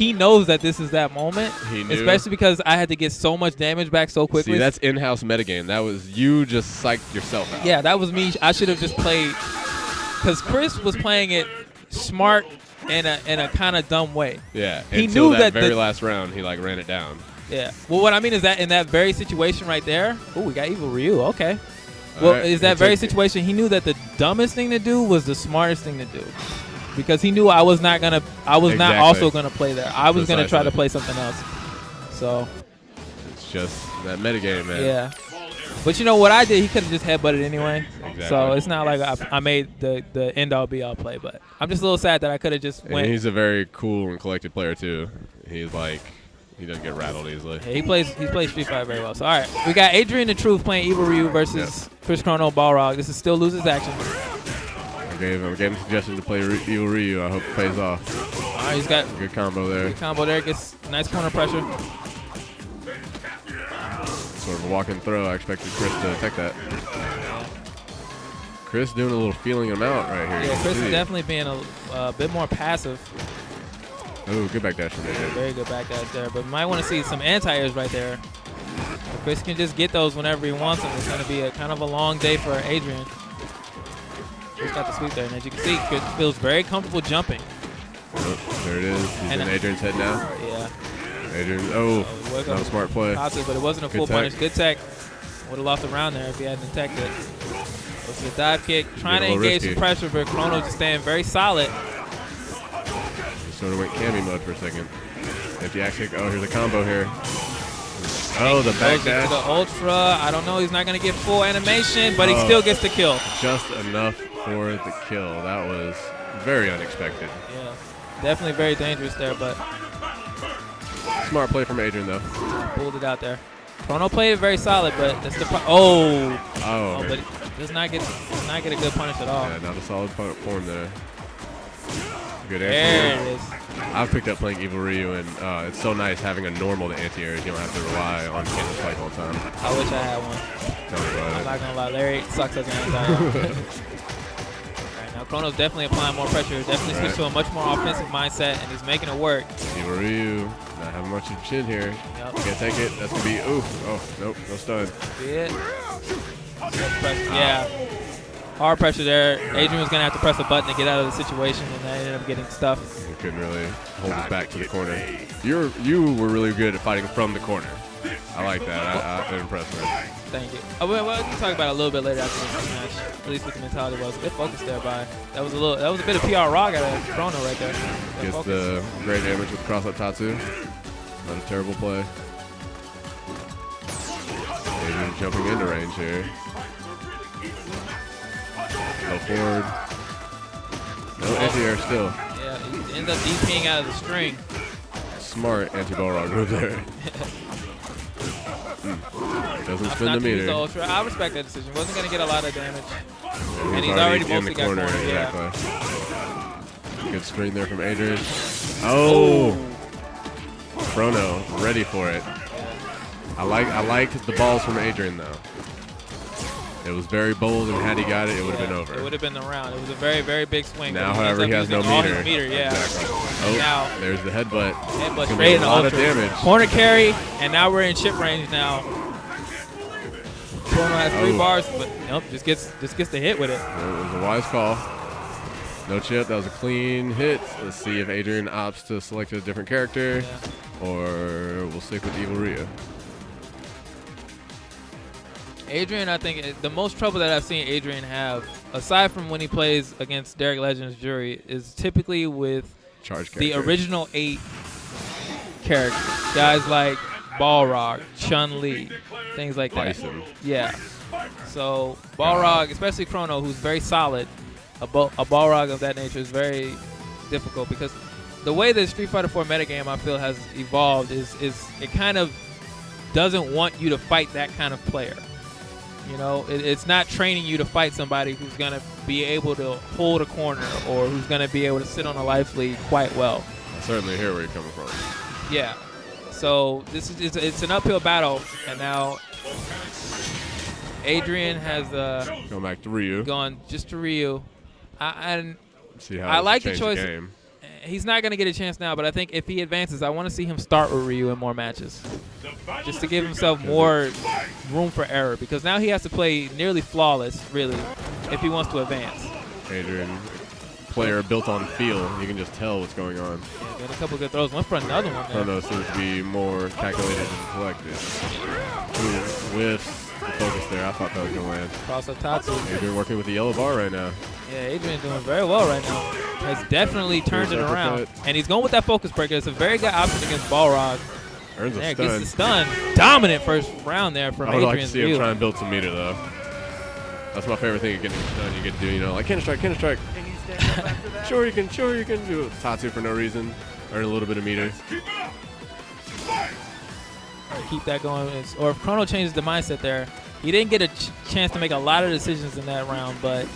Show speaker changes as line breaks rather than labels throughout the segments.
he knows that this is that moment.
He knew.
Especially because I had to get so much damage back so quickly.
See, that's in-house metagame. That was you just psyched yourself out.
Yeah, that was me. I should have just played, because Chris was playing it smart in a kind of dumb way.
Yeah,
he
until
knew
that very last round, he like ran it down.
Yeah. Well, what I mean is that in that very situation right there, oh, we got EvilRyu. Okay. Well,
right,
is that very situation, he knew that the dumbest thing to do was the smartest thing to do. Because he knew I was not not also gonna play there. I was gonna try to play something else. So
it's just that metagame, man.
Yeah. But you know what I did? He could have just headbutted anyway.
Exactly.
So it's not like I made the end all be all play. But I'm just a little sad that I could have just went.
And he's a very cool and collected player too. He's like, he doesn't get rattled easily.
Yeah, he plays Street Fighter very well. So all right, we got Adrian the Truth playing EvilRyu versus Chris Chrono Balrog. This is still loses action.
I gave him a suggestion to play EvilRyu. I hope it pays off.
All right, he's got
good combo there.
Good combo there. Gets nice corner pressure.
Sort of a walk and throw. I expected Chris to attack that. Chris doing a little feeling him out right here.
Yeah, Chris is definitely being a bit more passive.
Oh, good back dash from there.
Very good back dash there. But might want to see some anti-airs right there. If Chris can just get those whenever he wants them, it's going to be a kind of a long day for Adrian. Chris got the sweep there. And as you can see, Chris feels very comfortable jumping.
Oh, there it is. He's in Adrian's head now.
Yeah.
Adrian, not a smart play.
Positive, but it wasn't a full punish. Good tech. Would have lost the round there if he hadn't attacked it. Goes to the dive kick. Trying to engage some pressure, but Chrono just staying very solid.
He sort of went Cammy mode for a second. Empty axe kick. Oh, here's a combo here. Oh, the back dash.
To the ultra. I don't know. He's not going to get full animation, but he still gets the kill.
Just enough for the kill. That was very unexpected.
Yeah, definitely very dangerous there, but
smart play from Adrian, though.
Pulled it out there. Chrono played it very solid, but that's the but he does not get a good punish at all.
Yeah, not a solid form there. Good
answer. There it is.
I've picked up playing EvilRyu, and it's so nice having a normal to anti-airs. You don't have to rely on cancel spike all the time.
I wish I had one.
Tell me about it.
I'm not gonna lie, Larry sucks as an anti-air. Now Chrono's definitely applying more pressure. Definitely switched to a much more offensive mindset, and he's making it work.
EvilRyu not having much of a chin here.
Yep.
Can't take it. That's gonna be oof. Oh nope, no stun.
See it? Yeah. Hard pressure there. Adrian was gonna have to press a button to get out of the situation, and I ended up getting stuffed.
He couldn't really hold his back to the corner. You were really good at fighting from the corner. I like that. I'm impressed with it.
Thank you. We'll talk about it a little bit later after this match. At least what the mentality was. Good focus there by. That was a bit of PR rock out of Chrono right there.
Gets the great damage with cross up Tatsu. Not a terrible play. Adrian jumping into range here. Go forward. No anti-air still.
Yeah, he ends up DPing out of the string.
Smart anti-Balrog move there. Doesn't spin the meter.
I respect that decision. Wasn't going to get a lot of damage.
Yeah,
and he's already mostly got corner.
Exactly. Yeah. Good string there from Adrian. Oh! Chrono, ready for it. I liked the balls from Adrian, though. It was very bold, and had he got it, it would have been over.
It would have been the round. It was a very, very big swing.
Now, however, he has no meter.
Exactly.
Oh, now, there's the headbutt.
Headbutt straight in the ultra.
A lot of damage.
Corner carry, and now we're in chip range now. Chrono has 3 bars, but nope, just gets the hit with it.
It was a wise call. No chip. That was a clean hit. Let's see if Adrian opts to select a different character, or we'll stick with EvilRyu.
Adrian, I think the most trouble that I've seen Adrian have, aside from when he plays against Derrick Legend's Jury, is typically with the original 8 characters. Guys like Balrog, Chun-Li, things like that.
Bison.
Yeah. So Balrog, especially Chrono, who's very solid, a Balrog of that nature is very difficult because the way the Street Fighter 4 metagame I feel has evolved is it kind of doesn't want you to fight that kind of player. You know, it's not training you to fight somebody who's going to be able to hold a corner or who's going to be able to sit on a life lead quite well.
I certainly hear where you're coming from.
Yeah. So it's an uphill battle, and now Adrian has
going back to Ryu.
Gone just to Ryu.
I like the choice.
He's not going to get a chance now, but I think if he advances, I want to see him start with Ryu in more matches, just to give himself more room for error, because now he has to play nearly flawless, really, if he wants to advance.
Adrian, player built on feel. You can just tell what's going on.
Yeah, got a couple good throws. Went for another one there.
Chrono seems to be more calculated and collected. Ooh, with the focus there, I thought that was going to land.
Cross up Tatsu.
Adrian working with the yellow bar right now.
Yeah, Adrian doing very well right now. Has definitely turned it around. And he's going with that focus breaker. It's a very good option against Balrog.
Earns a
There,
stun.
gets the stun. Dominant first round there from
I would
Adrian's
like to see him
view.
try and build some meter, though. That's my favorite thing of getting done. You get to do, you know, like counter strike, counter strike. Sure you can do it. Tatsu for no reason. Earn a little bit of meter.
Keep that going. Or if Chrono changes the mindset there, he didn't get a chance to make a lot of decisions in that round, but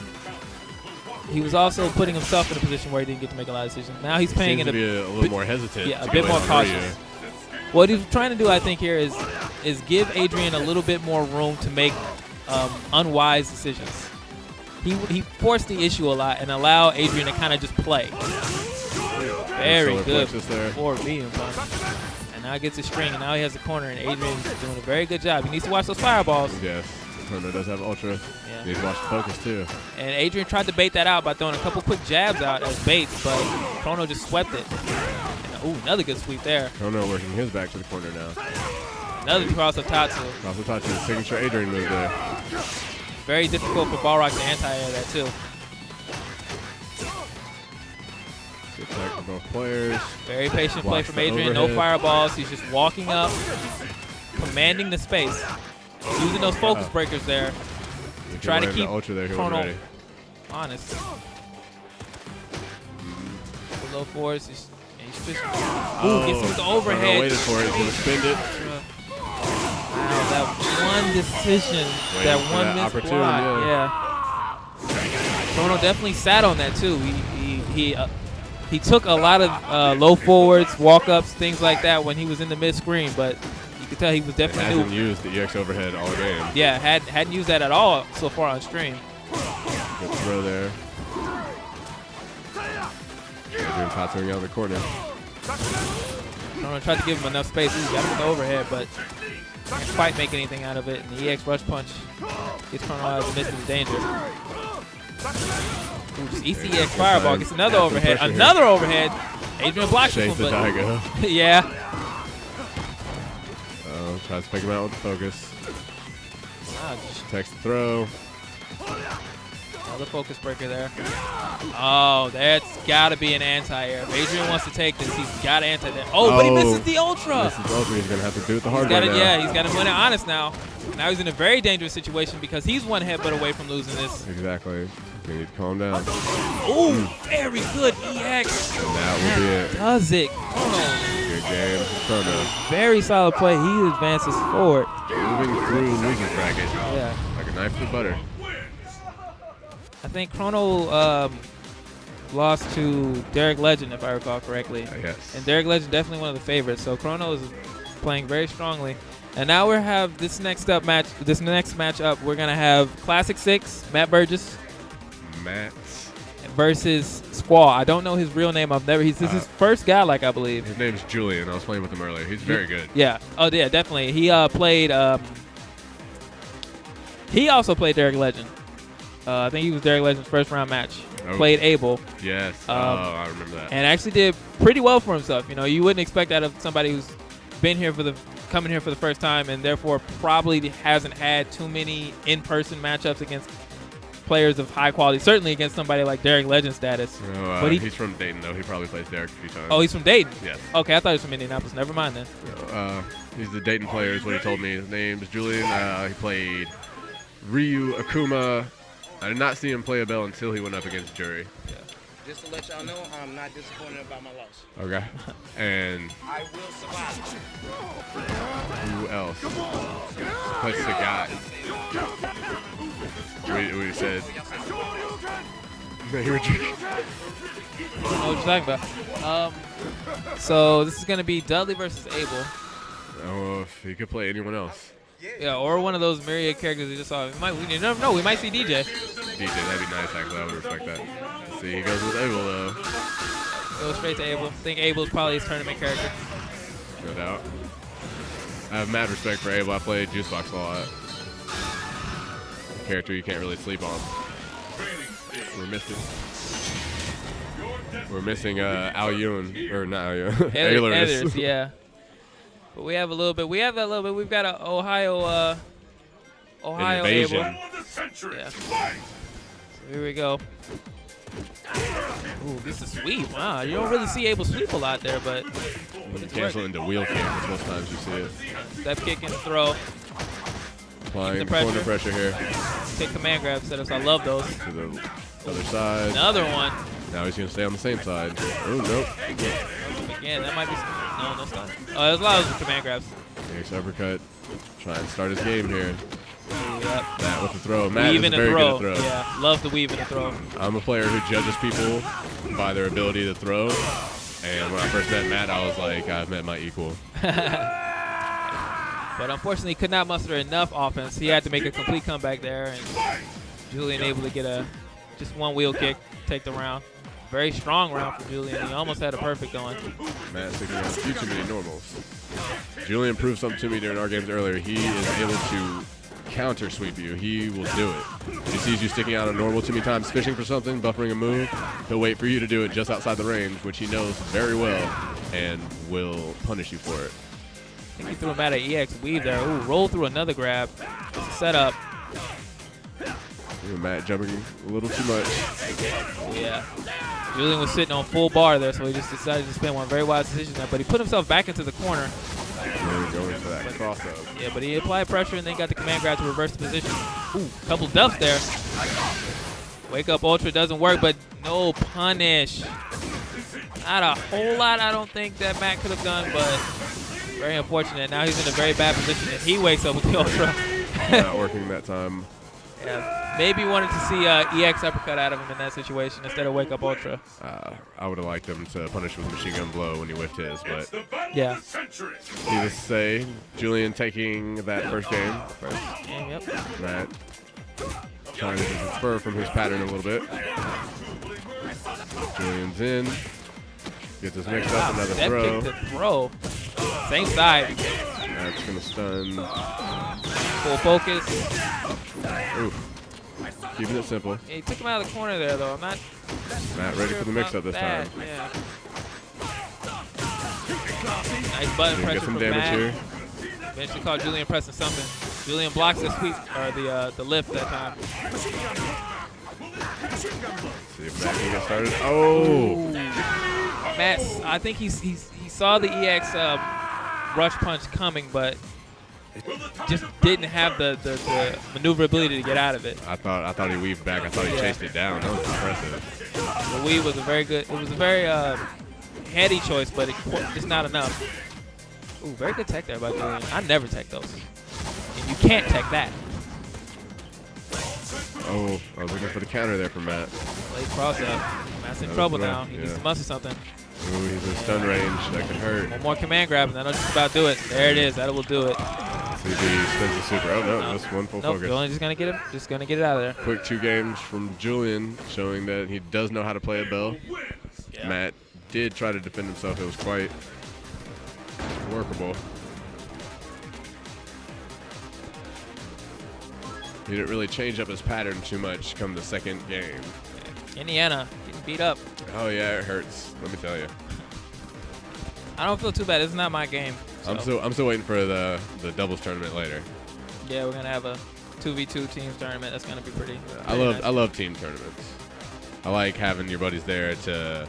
he was also putting himself in a position where he didn't get to make a lot of decisions. Now he's paying
Seems
it
to be a little more hesitant.
Yeah, a bit more cautious. What he's trying to do, I think, here is give Adrian a little bit more room to make unwise decisions. He forced the issue a lot and allow Adrian to kind of just play. Very good for medium punch. And now he gets his string, and now he has the corner, and Adrian's doing a very good job. He needs to watch those fireballs.
Yes. Chrono does have ultra.
Yeah.
He needs to watch the focus, too.
And Adrian tried to bait that out by throwing a couple quick jabs out as baits, but Chrono just swept it. And, ooh, another good sweep there.
Chrono working his back to the corner now.
Another cross of Tatsu.
Cross of Tatsu, signature Adrian move there.
Very difficult for Balrog to anti-air that, too.
Good tech for both players.
Very patient play
Blocks
from
the
Adrian.
overhead.
No fireballs. He's just walking up, commanding the space, using those focus breakers there. Try to keep
ultra there.
Chrono honest. The low force. He's fishing. Ooh, gets him with the overhead.
Waited for it. He's going to spend it.
Wow, that one decision, that one missed block. Yeah. Chrono definitely sat on that too. He took a lot of low forwards, walk-ups, things like that when he was in the mid-screen, but you could tell he was definitely
hasn't used the EX overhead all game.
Yeah, hadn't used that at all so far on stream.
Good throw there. Adrian Tatsuing out of the corner.
Chrono tried to give him enough space. He got him with the overhead, but can't quite make anything out of it. And the EX rush punch gets Chrono out of the midst of the danger. Ooh, just EX fireball gets another overhead. Another overhead. Adrian blocks him, but yeah.
Tries to pick him out with the focus. Takes the throw.
Another focus breaker there. Oh, that's got to be an anti-air. If Adrian wants to take this, he's got to anti-air. Oh, but he misses the ultra.
Misses the ultra. He's going to have to do it the hard way now.
Yeah, he's got to win it honest now. Now he's in a very dangerous situation because he's one headbutt away from losing this.
Exactly. You need to calm down.
Ooh, very good EX.
And that will be it.
Does it.
Good game. Chrono.
Very solid play. He advances forward.
Moving through losing bracket.
Yeah.
Like a knife through butter.
I think Chrono lost to Derrick Legend, if I recall correctly.
Yes.
And Derrick Legend definitely one of the favorites. So Chrono is playing very strongly. And now we have this next matchup. We're gonna have Classic 6, Matt Burgess. Versus Squall. I don't know his real name. This is his first Godlike, I believe.
His name's Julian. I was playing with him earlier. He's very good.
Yeah. Oh, yeah, definitely. He played. He also played Derrick Legend. I think he was Derrick Legend's first round match.
Oh.
Played Abel.
Yes. I remember that.
And actually did pretty well for himself. You know, you wouldn't expect that of somebody who's been here coming here for the first time, and therefore probably hasn't had too many in-person matchups against players of high quality, certainly against somebody like Derrick Legend status.
No,
but
he's from Dayton, though. He probably plays Derrick a few times.
Oh, he's from Dayton?
Yes.
Okay, I thought he was from Indianapolis. Never mind then.
No, he's the Dayton player is what he told me. His name is Julian. He played Ryu, Akuma. I did not see him play a bell until he went up against Jury.
Yeah.
Just to let y'all know, I'm not disappointed about my loss.
Okay. And
I will survive.
who else? Plays Sagat. We said. No, you were drinking.
I don't know what you're talking about. So this is going to be Dudley versus Abel.
Oh, if he could play anyone else.
Yeah, or one of those myriad characters we just saw. You never know. We might see DJ.
DJ, that'd be nice, actually. I would respect that. Let's see, he goes with Abel, though.
Go straight to Abel. I think Abel's probably his tournament character.
No doubt. I have mad respect for Abel. I played Juicebox a lot. Character you can't really sleep on. We're missing Al Yun, or not Al Yun.
Ehlers, yeah. But we have a little bit. We have that little bit. We've got an Ohio
Invasion.
Abel. Yeah. So here we go. Ooh, this is sweep. Wow, you don't really see Abel sweep a lot there, but
You cancel into wheel kick, because most times you see it.
Step kick and throw.
Applying corner pressure here.
Take command grab setups. I love those.
To the other side.
Another one.
Now he's going to stay on the same side. Oh, nope.
Again, that might be. No, that's not. Oh, there's a lot of command grabs.
Ace uppercut. Try and start his game here.
Yep.
Matt with the throw. Matt
Weave
is
in a
very
throw.
good at throw.
Yeah, love the weave in a throw.
I'm a player who judges people by their ability to throw. And when I first met Matt, I was like, I've met my equal.
But unfortunately, he could not muster enough offense. He had to make a complete comeback there, and Julian able to get just one wheel kick, take the round. Very strong round for Julian. He almost had a perfect going.
Matt sticking out a few too many normals. Julian proved something to me during our games earlier. He is able to counter sweep you. He will do it. If he sees you sticking out a normal too many times, fishing for something, buffering a move, he'll wait for you to do it just outside the range, which he knows very well, and will punish you for it.
I think he threw him out of EX weave there. Ooh, roll through another grab. Set up.
Matt jumping a little too much.
Yeah. Julian was sitting on full bar there, so he just decided to spin one very wise decision there. But he put himself back into the corner.
Really going for that cross up.
Yeah, but he applied pressure and then got the command grab to reverse the position. Ooh, couple duffs there. Wake up ultra doesn't work, but no punish. Not a whole lot, I don't think, that Matt could have done, but very unfortunate. Now he's in a very bad position, and he wakes up with the ultra.
Not working that time.
Yeah, maybe wanted to see EX uppercut out of him in that situation instead of wake up ultra.
I would have liked him to punish with machine gun blow when he whiffed his, but
yeah.
Needless to say, Julian taking that first game.
Yep.
Matt trying to defer from his pattern a little bit. Julian's in. Gets his mixed up, another
Step
throw.
kick to throw. Same side.
That's going to stun.
Full focus.
Oof. Keeping it simple.
Yeah, he took him out of the corner there, though. I'm not
Matt ready
sure
for the mix-up this time.
Yeah. Nice button pressure
Get some
from
damage
Matt.
here.
Eventually caught Julian pressing something. Julian blocks the sweep, or the lift that time.
See if Matt can get started. Oh!
Matt, I think he saw the EX rush punch coming, but just didn't have the maneuverability to get out of it.
I thought he weaved back. I thought he chased it down. That was impressive.
The weave was a very good. It was a very handy choice, but it's not enough. Ooh, very good tech there by Julian. I never tech those. And you can't tech that.
Oh, I was looking for the counter there from Matt.
Late cross up. Matt's in trouble now. He needs to muster something.
Ooh, he's in stun range. That could hurt.
One more command grab, and that'll just about do it. There it is. That will do it.
CB spins the super. Oh no, just one full focus.
Julian just gonna get him. Just gonna get it out of there.
Quick 2 games from Julian, showing that he does know how to play a bell.
Yeah.
Matt did try to defend himself. It was quite workable. He didn't really change up his pattern too much come the second game.
Indiana getting beat up.
Oh yeah, it hurts. Let me tell you.
I don't feel too bad. It's not my game. So.
I'm still waiting for the doubles tournament later.
Yeah, we're gonna have a 2v2 teams tournament. That's gonna be pretty.
I love team tournaments. I like having your buddies there to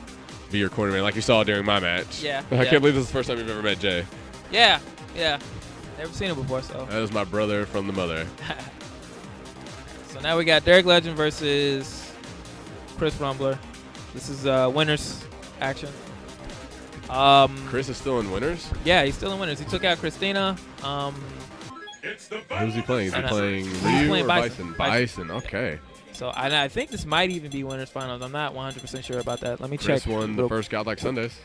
be your cornerman, like you saw during my match.
Yeah.
I can't believe this is the first time you've ever met Jay.
Yeah. Never seen him before, so.
That is my brother from the mother.
So now we got Derrick Legend versus Chris Rumbler. This is winners action.
Chris is still in winners?
Yeah, he's still in winners. He took out Christina.
Who's he playing? Is he playing Ryu or Bison? Bison, okay.
So I think this might even be winners finals. I'm not 100% sure about that. Let me check.
Chris won the first Godlike Sundays.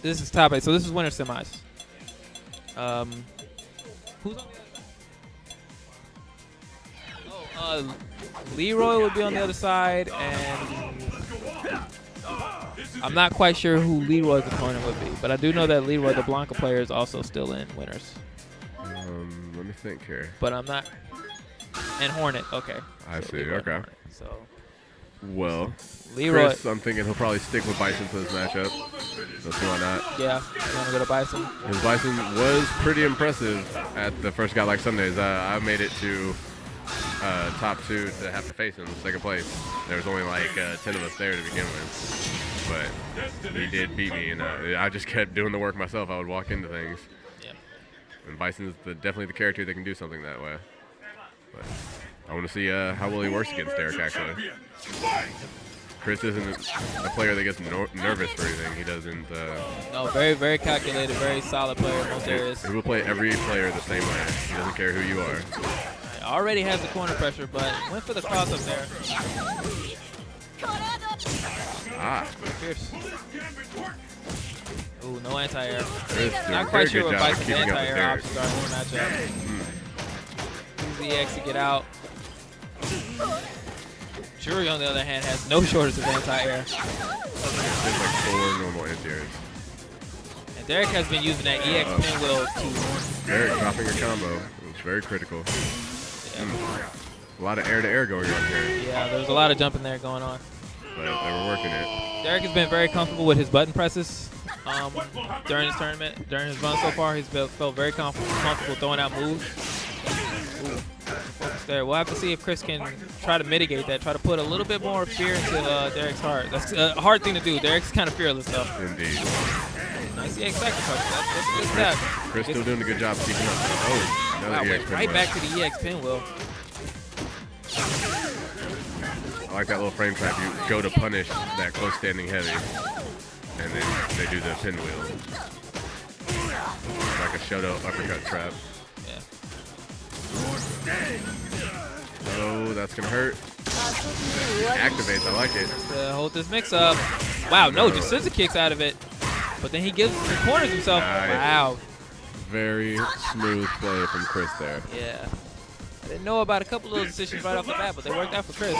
This is top 8. So this is winners semis. Who's on the other side? Leeroy would be on the other side, and I'm not quite sure who Leeroy's opponent would be, but I do know that Leeroy, the Blanca player, is also still in winners.
Let me think here.
But I'm not. And Hornett, okay.
I
So
see.
Leeroy and
Okay.
Hornett. So
Well,
Leeroy,
Chris, I'm thinking he'll probably stick with Bison for this matchup. Let's see why not.
yeah, you want to go to Bison?
His Bison was pretty impressive at the first Godlike Sundays. I made it to top 2 to have to face him, second place. There was only like 10 of us there to begin with, but he did beat me, and I just kept doing the work myself. I would walk into things.
Yeah.
And Bison's definitely the character that can do something that way. But I want to see how well he works against Derrick, actually. Chris isn't a player that gets nervous for anything. He doesn't.
No, very, very calculated, very solid player in most areas.
He will play every player the same way. He doesn't care who you are.
Already has the corner pressure, but went for the cross up there.
Ah.
Fierce. Ooh, no anti-air.
Chris doing
Not
a
quite
very
sure
good
what
job of
Bison's
keeping up with
anti-air
Derrick.
options are in this matchup. Use the X to get out. Jury, on the other hand, has no shortage of anti-air.
There's like 4 normal anti-airs.
And Derrick has been using that EX pinwheel to...
Derrick dropping a combo. It was very critical. A lot of air-to-air going on here.
Yeah, there was a lot of jumping there going on.
But they were working it.
Derrick has been very comfortable with his button presses during his tournament. During his run so far, he's felt very comfortable throwing out moves. Ooh, focus there. We'll have to see if Chris can try to mitigate that, try to put a little bit more fear into Derrick's heart. That's a hard thing to do. Derrick's kind of fearless, though.
Indeed.
Nice EX back that's a good step.
Chris still doing a good job keeping up. Oh,
Wow,
another
went
EX
right
pinwheel.
back to the EX pinwheel.
I like that little frame trap. You go to punish that close standing heavy, and then they do the pinwheel. Like a shout-out uppercut trap.
Yeah.
Oh, that's going to hurt. Activates. I like it.
Hold this mix up. Wow, no, just scissor kicks out of it. But then he corners himself.
Nice.
Wow.
Very smooth play from Chris there.
Yeah. I didn't know about a couple of those decisions right off the bat, but they worked out for Chris.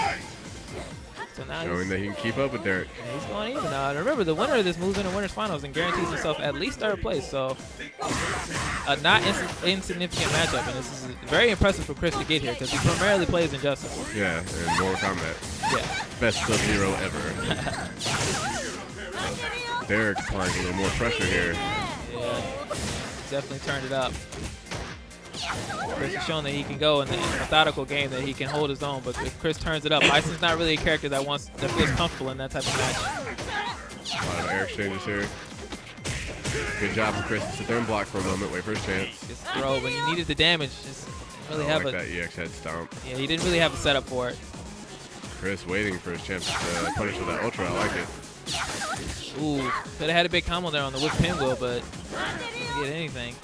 So now
Showing that he can keep up with Derrick.
he's going even now. And remember, the winner of this moves into winners finals and guarantees himself at least 3rd place. So a not insignificant matchup, and this is very impressive for Chris to get here because he primarily plays Injustice.
Yeah, and Mortal Kombat.
Yeah.
Best Sub-Zero ever. Derrick applying a little more pressure here.
Yeah. Definitely turned it up. Chris has shown that he can go in the methodical game, that he can hold his own, but if Chris turns it up, Bison's not really a character that feels comfortable in that type of match.
A lot of air exchanges here. Good job for Chris to sit there and block for a moment, wait for his chance.
Just throw, but he needed the damage. Just didn't really
I
have
like
a
that EX head stomp.
yeah, he didn't really have a setup for it.
Chris waiting for his chance to punish with that ultra. I like it.
Ooh, could have had a big combo there on the whip pinwheel, but didn't get anything.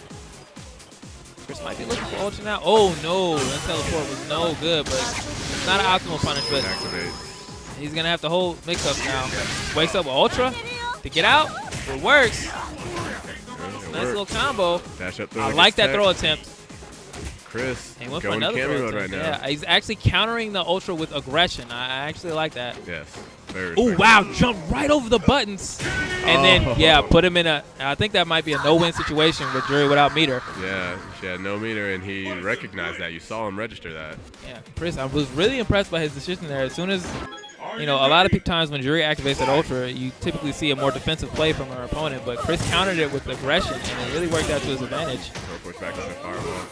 Chris might be looking for ultra now. Oh no, that teleport was no good, but it's not an optimal punish, but
Activate.
he's gonna have to hold mix-up now. Wakes up with ultra to get out. It works. Nice little combo.
Dash up throw
I
against
like that
tech.
throw attempt.
Chris
And he went for
going
another
cameo
throw
mode right
attempt.
now.
Yeah, he's actually countering the ultra with aggression. I actually like that.
Yes. Very
Oh
respectful.
wow, jumped right over the buttons. And then, yeah, put him in I think that might be a no-win situation with Jury without meter.
Yeah, she had no meter, and he recognized that. You saw him register that.
Yeah, Chris, I was really impressed by his decision there. As soon as, a lot of times when Jury activates that ultra, you typically see a more defensive play from our opponent, but Chris countered it with aggression, and it really worked out to his advantage.
Push back up and fireball.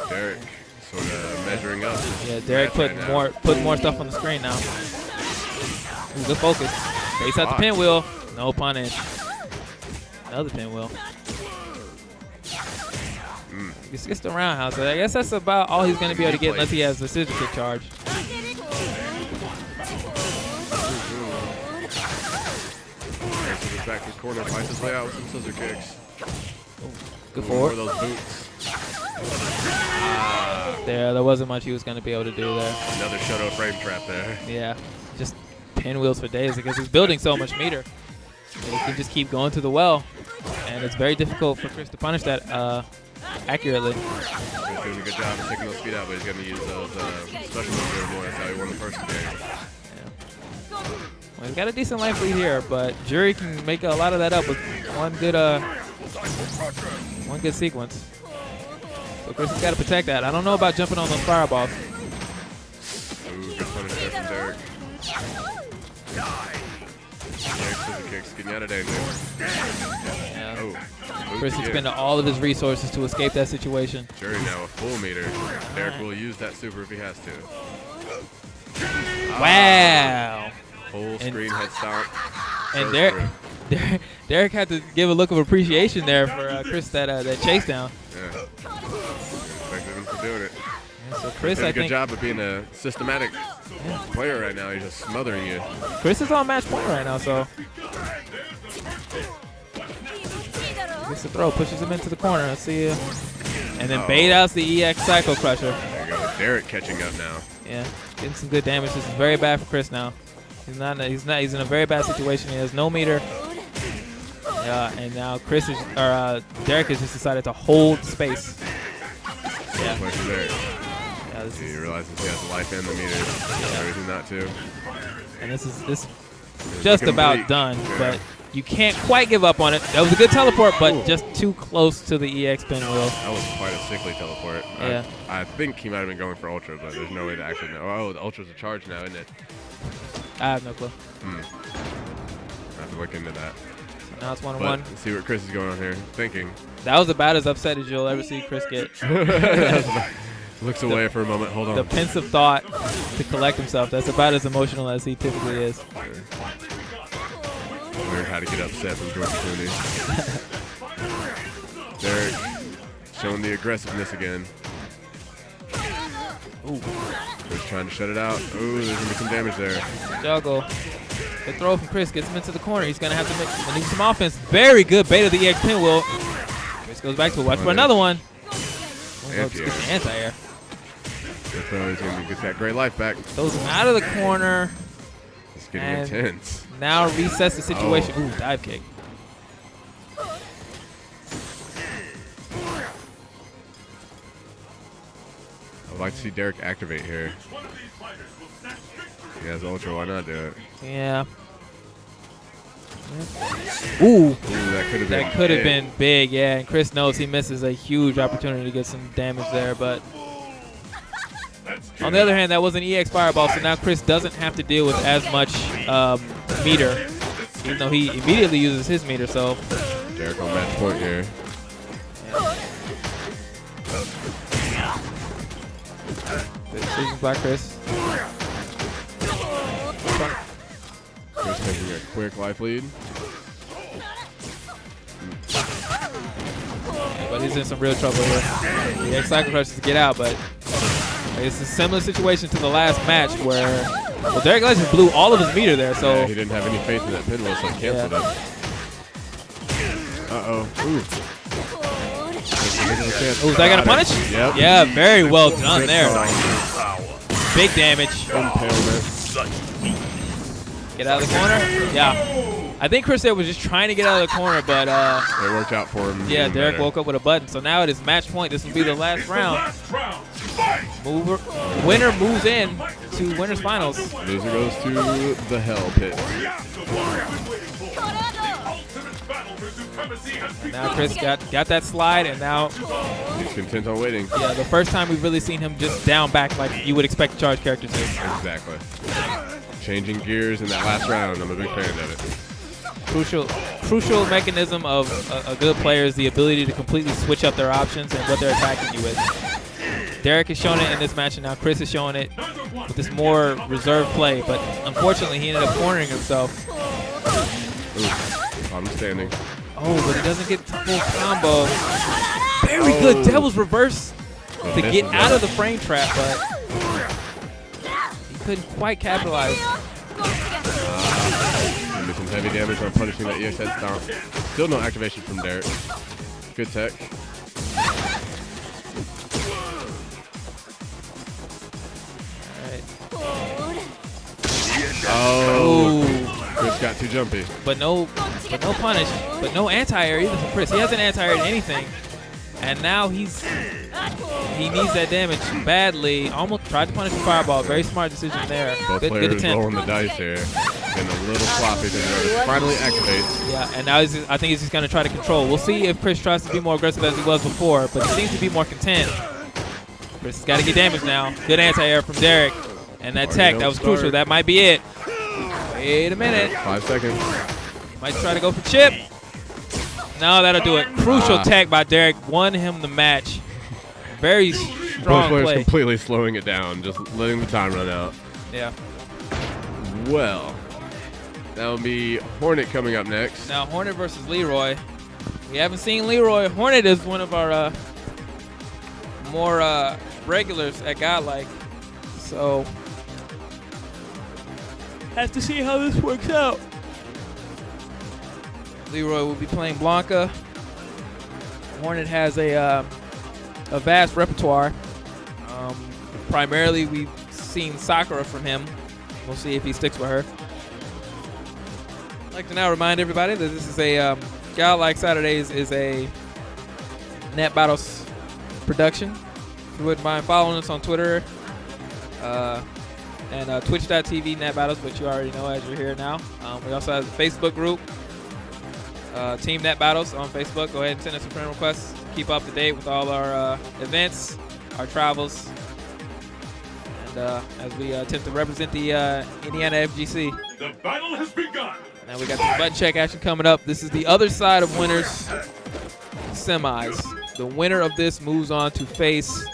Derrick sort of measuring up.
Yeah, Derrick put more stuff on the screen now. Ooh, good focus. Face out the pinwheel. No punish. Another pinwheel. Just gets the roundhouse. So I guess that's about all he's going to be able to get unless he has the scissor kick charge.
Back to the corner, fights his way out with some scissor kicks.
Good
More
forward.
of those boots.
There wasn't much he was going to be able to do there.
Another shadow frame trap there.
Yeah, just pinwheels for days because he's building so much meter. And he can just keep going to the well, and it's very difficult for Chris to punish that accurately.
He's doing a good job of taking those feet out, but he's going to use those special moves more. That's how he won the first game.
Yeah. Well, he's got a decent life lead here, but Jury can make a lot of that up with one good sequence. So Chris has got to protect that. I don't know about jumping on those fireballs.
Ooh, good punish there from Derrick. Derrick scissor kicks, getting out of danger.
Yeah.
Oh.
Chris is spending all of his resources to escape that situation.
Jury now a full meter. Derrick will use that super if he has to.
Wow.
Full screen head stomp.
And
Goes
Derrick had to give a look of appreciation there for Chris that chase down.
Yeah. Respected him for doing it.
Yeah, so Chris,
Did a
I
good
think,
job of being a systematic player right now. He's just smothering you.
Chris is on match point right now, so. Gets the throw, pushes him into the corner. Let's see you. And then bait outs the EX Psycho Crusher.
There you go. Derrick catching up now.
Yeah, getting some good damage. This is very bad for Chris now. He's in a very bad situation. He has no meter. And now Derrick has just decided to hold space. Yeah.
Yeah, he realizes he has the life and the meter. Yeah. Everything not to.
And this is just about done, but you can't quite give up on it. That was a good teleport, but just too close to the EX pinwheel.
That was quite a sickly teleport.
Yeah.
I think he might have been going for Ultra, but there's no way to actually know. Oh, the Ultra's a charge now, isn't it?
I have no clue.
I have to look into that.
So now it's 1-1.
Let's see what Chris is going on here. Thinking.
That was about as upset as you'll ever see Chris get.
Looks away for a moment. Hold on.
The pensive thought to collect himself. That's about as emotional as he typically is.
Learned how to get upset from George Clooney. Derrick showing the aggressiveness again.
Ooh.
Chris trying to shut it out. Ooh, there's going to be some damage there.
Juggle. The throw from Chris gets him into the corner. He's going to have to maneuver some offense. Very good bait of the EX pinwheel. Chris goes back to it. Watch for another one. Anti-air.
The throw is going to get that great life back.
Throws him out of the corner.
It's getting intense.
Now resets the situation. Ooh, dive kick.
I'd like to see Derrick activate here. He has Ultra, why not do it?
Yeah. Ooh.
That could have been
big, yeah. And Chris knows he misses a huge opportunity to get some damage there, but on the other hand, that was an EX Fireball, so now Chris doesn't have to deal with as much meter, even though he immediately uses his meter, so.
Derrick on match point here.
Good decisions by Chris.
Chris taking a quick life lead.
But he's in some real trouble here. The EX Cycle Crushes to get out, but it's a similar situation to the last match where, well, Derrick Legend blew all of his meter there, so.
Yeah, he didn't have any faith in that pinwheel, so he canceled it. Uh-oh. Ooh.
Oh, is that got a punish?
Yep.
Yeah, very well done there. Big damage.
Impalement.
Get out of the corner? Yeah. I think Chris there was just trying to get out of the corner, but
it worked out for him.
Yeah, Derrick woke up with a button. So now it is match point. This will be the last round. Winner moves in to winner's finals.
Loser goes to the hell pit.
And now Chris got that slide, and now
he's content on waiting.
Yeah, the first time we've really seen him just down back like you would expect a charge character to.
Exactly. Changing gears in that last round. I'm a big fan of it.
Crucial mechanism of a good player is the ability to completely switch up their options and what they're attacking you with. Derrick has shown it in this match, and now Chris is showing it with this more reserved play, but unfortunately he ended up cornering himself.
Ooh, bottom standing.
Oh, but he doesn't get full combo. Very good Devil's Reverse to get out of the frame trap, but he couldn't quite capitalize.
Some heavy damage on punishing that EX head stomp. Still no activation from Derrick. Good tech. Oh, Chris got too jumpy.
But no punish, but no anti-air either from Chris. He hasn't anti-aired anything, and now he needs that damage badly. Almost tried to punish the fireball. Very smart decision there.
Both players rolling the dice here. been a little sloppy today. Finally activates.
Yeah, and now I think he's just going to try to control. We'll see if Chris tries to be more aggressive as he was before, but he seems to be more content. Chris has got to get damage now. Good anti-air from Derrick. And that tech, that was crucial. That might be it. Wait a minute.
5 seconds.
Might try to go for chip. No, that'll do it. Crucial tech by Derrick. Won him the match. Very strong
Both players
play.
completely slowing it down, just letting the time run out.
Yeah.
Well, that'll be Hornet coming up next.
Now Hornet versus Leeroy. We haven't seen Leeroy. Hornet is one of our more regulars at Godlike. So have to see how this works out. Leeroy will be playing Blanca. Hornet has a vast repertoire. Primarily, we've seen Sakura from him. We'll see if he sticks with her. I'd like to now remind everybody that this is a Godlike Saturdays is a Net Battles production. If you wouldn't mind following us on Twitter and twitch.tv Net Battles, which you already know as you're here now. We also have a Facebook group, Team Net Battles on Facebook. Go ahead and send us a friend request. Keep up to date with all our events, our travels, and as we attempt to represent the Indiana FGC.
The battle has begun.
Now we got some button check action coming up. This is the other side of winners semis. The winner of this moves on to face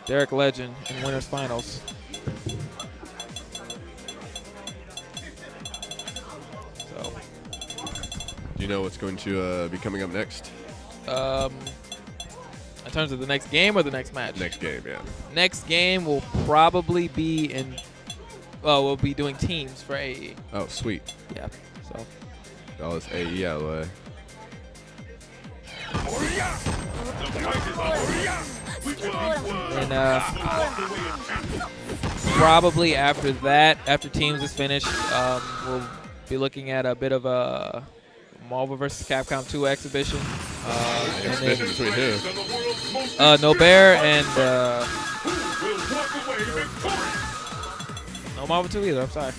Derrick Legend in winners finals. So,
Do you know what's going to be coming up next?
in terms of the next game or the next match?
Next game, yeah.
Next game will probably be in. Well, we'll be doing teams for AE.
Oh, sweet.
Yeah. So.
Oh, it's AE out of the way.
And probably after that, after teams is finished, we'll be looking at a bit of a Marvel vs. Capcom 2 exhibition.
Exhibition between who?
No Bear and no Marvel 2 either. I'm sorry.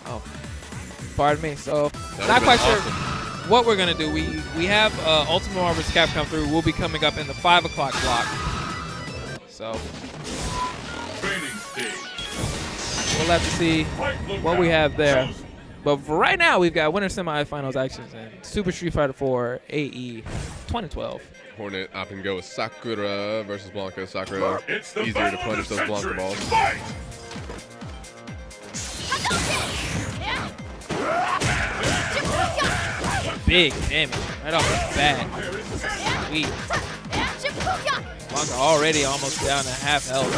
Oh. Pardon me. So not quite sure what we're gonna do. We have Ultimate Marvel vs. Capcom 3 will be coming up in the 5 o'clock block. So we'll have to see what we have there. But for right now, we've got winter semifinals actions in Super Street Fighter 4 AE 2012.
Hornet up and go with Sakura versus Blanca. Sakura easier to punish those Blanca balls.
Big damage right off the bat. Sweet. Blanca already almost down to half health.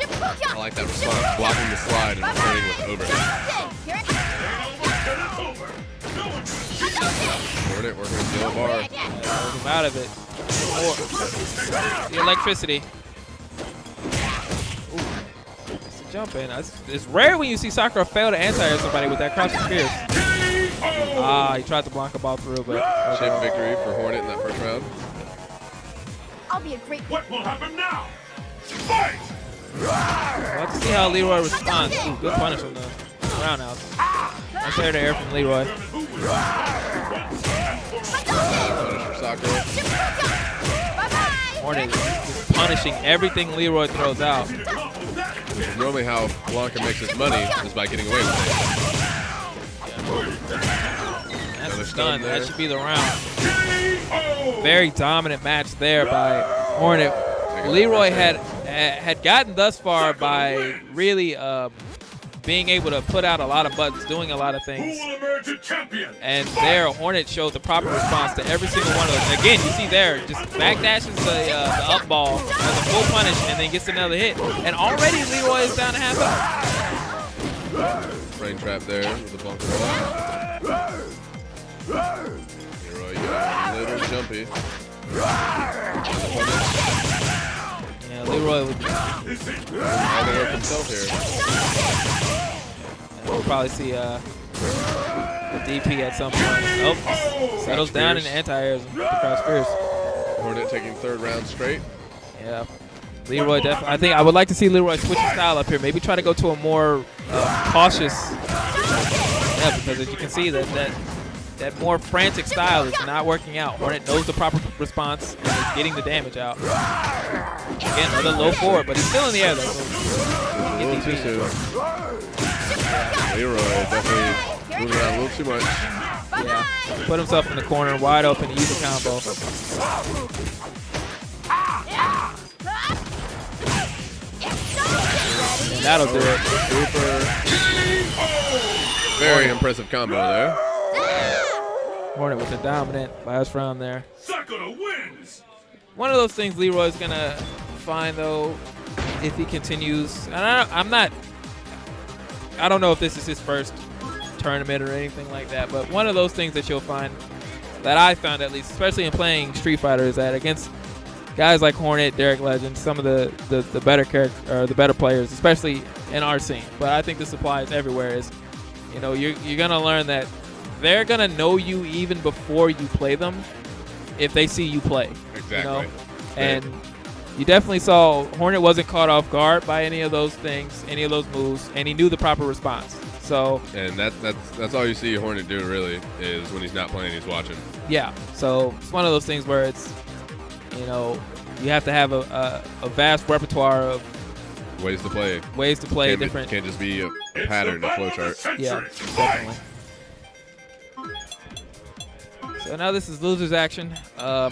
I like that response, blocking the slide and returning with overhead. Hornet working with the yellow bar.
Hold him out of it. The electricity. Ooh. It's a jump in. It's rare when you see Sakura fail to anti-air somebody with that crouching spear. Ah, he tried to block a ball through, but
Shape victory for Hornet in that first round.
I'll be a great.
What will happen now? Fight!
we'll have to see how Leeroy responds. Ooh, good punish on the roundhouse. Nice air to air from Leeroy.
Punish for Sakura.
Hornet is just punishing everything Leeroy throws out.
Which is normally how Blanca makes his money, is by getting away with it.
That's a stun. That should be the round. Very dominant match there by Hornet. Leeroy had gotten thus far by really being able to put out a lot of buttons, doing a lot of things.
Who will emerge a champion?
And there, Hornet showed the proper response to every single one of those. Again, you see there, just backdashes the up ball as a full punish and then gets another hit. And already Leeroy is down to half health.
Brain trap there with the Blanca ball. Leeroy got a little jumpy.
Yeah, Leeroy would
Up himself here.
we'll probably see a DP at some point. Oh, settles down in the anti-airs. The cross fierce.
Hornet taking third round straight.
Yeah. Leeroy definitely. I think I would like to see Leeroy switch his style up here. Maybe try to go to a more cautious. Yeah, because as you can see, that more frantic style is not working out. Hornett knows the proper response and is getting the damage out. Again, another low forward, but he's still in the air though.
A little too soon. Leeroy definitely moving around a little too much.
Yeah, put himself in the corner, wide open, to use a combo. And that'll do it.
Very impressive combo there.
Hornett with the dominant last round there.
Sakura wins.
One of those things Leeroy's gonna find though, if he continues. And I don't know if this is his first tournament or anything like that, but one of those things that you'll find, that I found at least, especially in playing Street Fighter, is that against guys like Hornett, Derrick Legend, some of the better the better players, especially in our scene, but I think this applies everywhere, is, you know, you're gonna learn that they're gonna know you even before you play them if they see you play.
Exactly.
You know? And you definitely saw Hornett wasn't caught off guard by any of those things, any of those moves, and he knew the proper response. So,
and that's all you see Hornett do really, is when he's not playing, he's watching.
Yeah. So it's one of those things where it's, you know, you have to have a vast repertoire of
ways to play.
Different.
Can't just be a pattern, a flowchart.
Yeah, definitely. So now this is losers action.
Careful,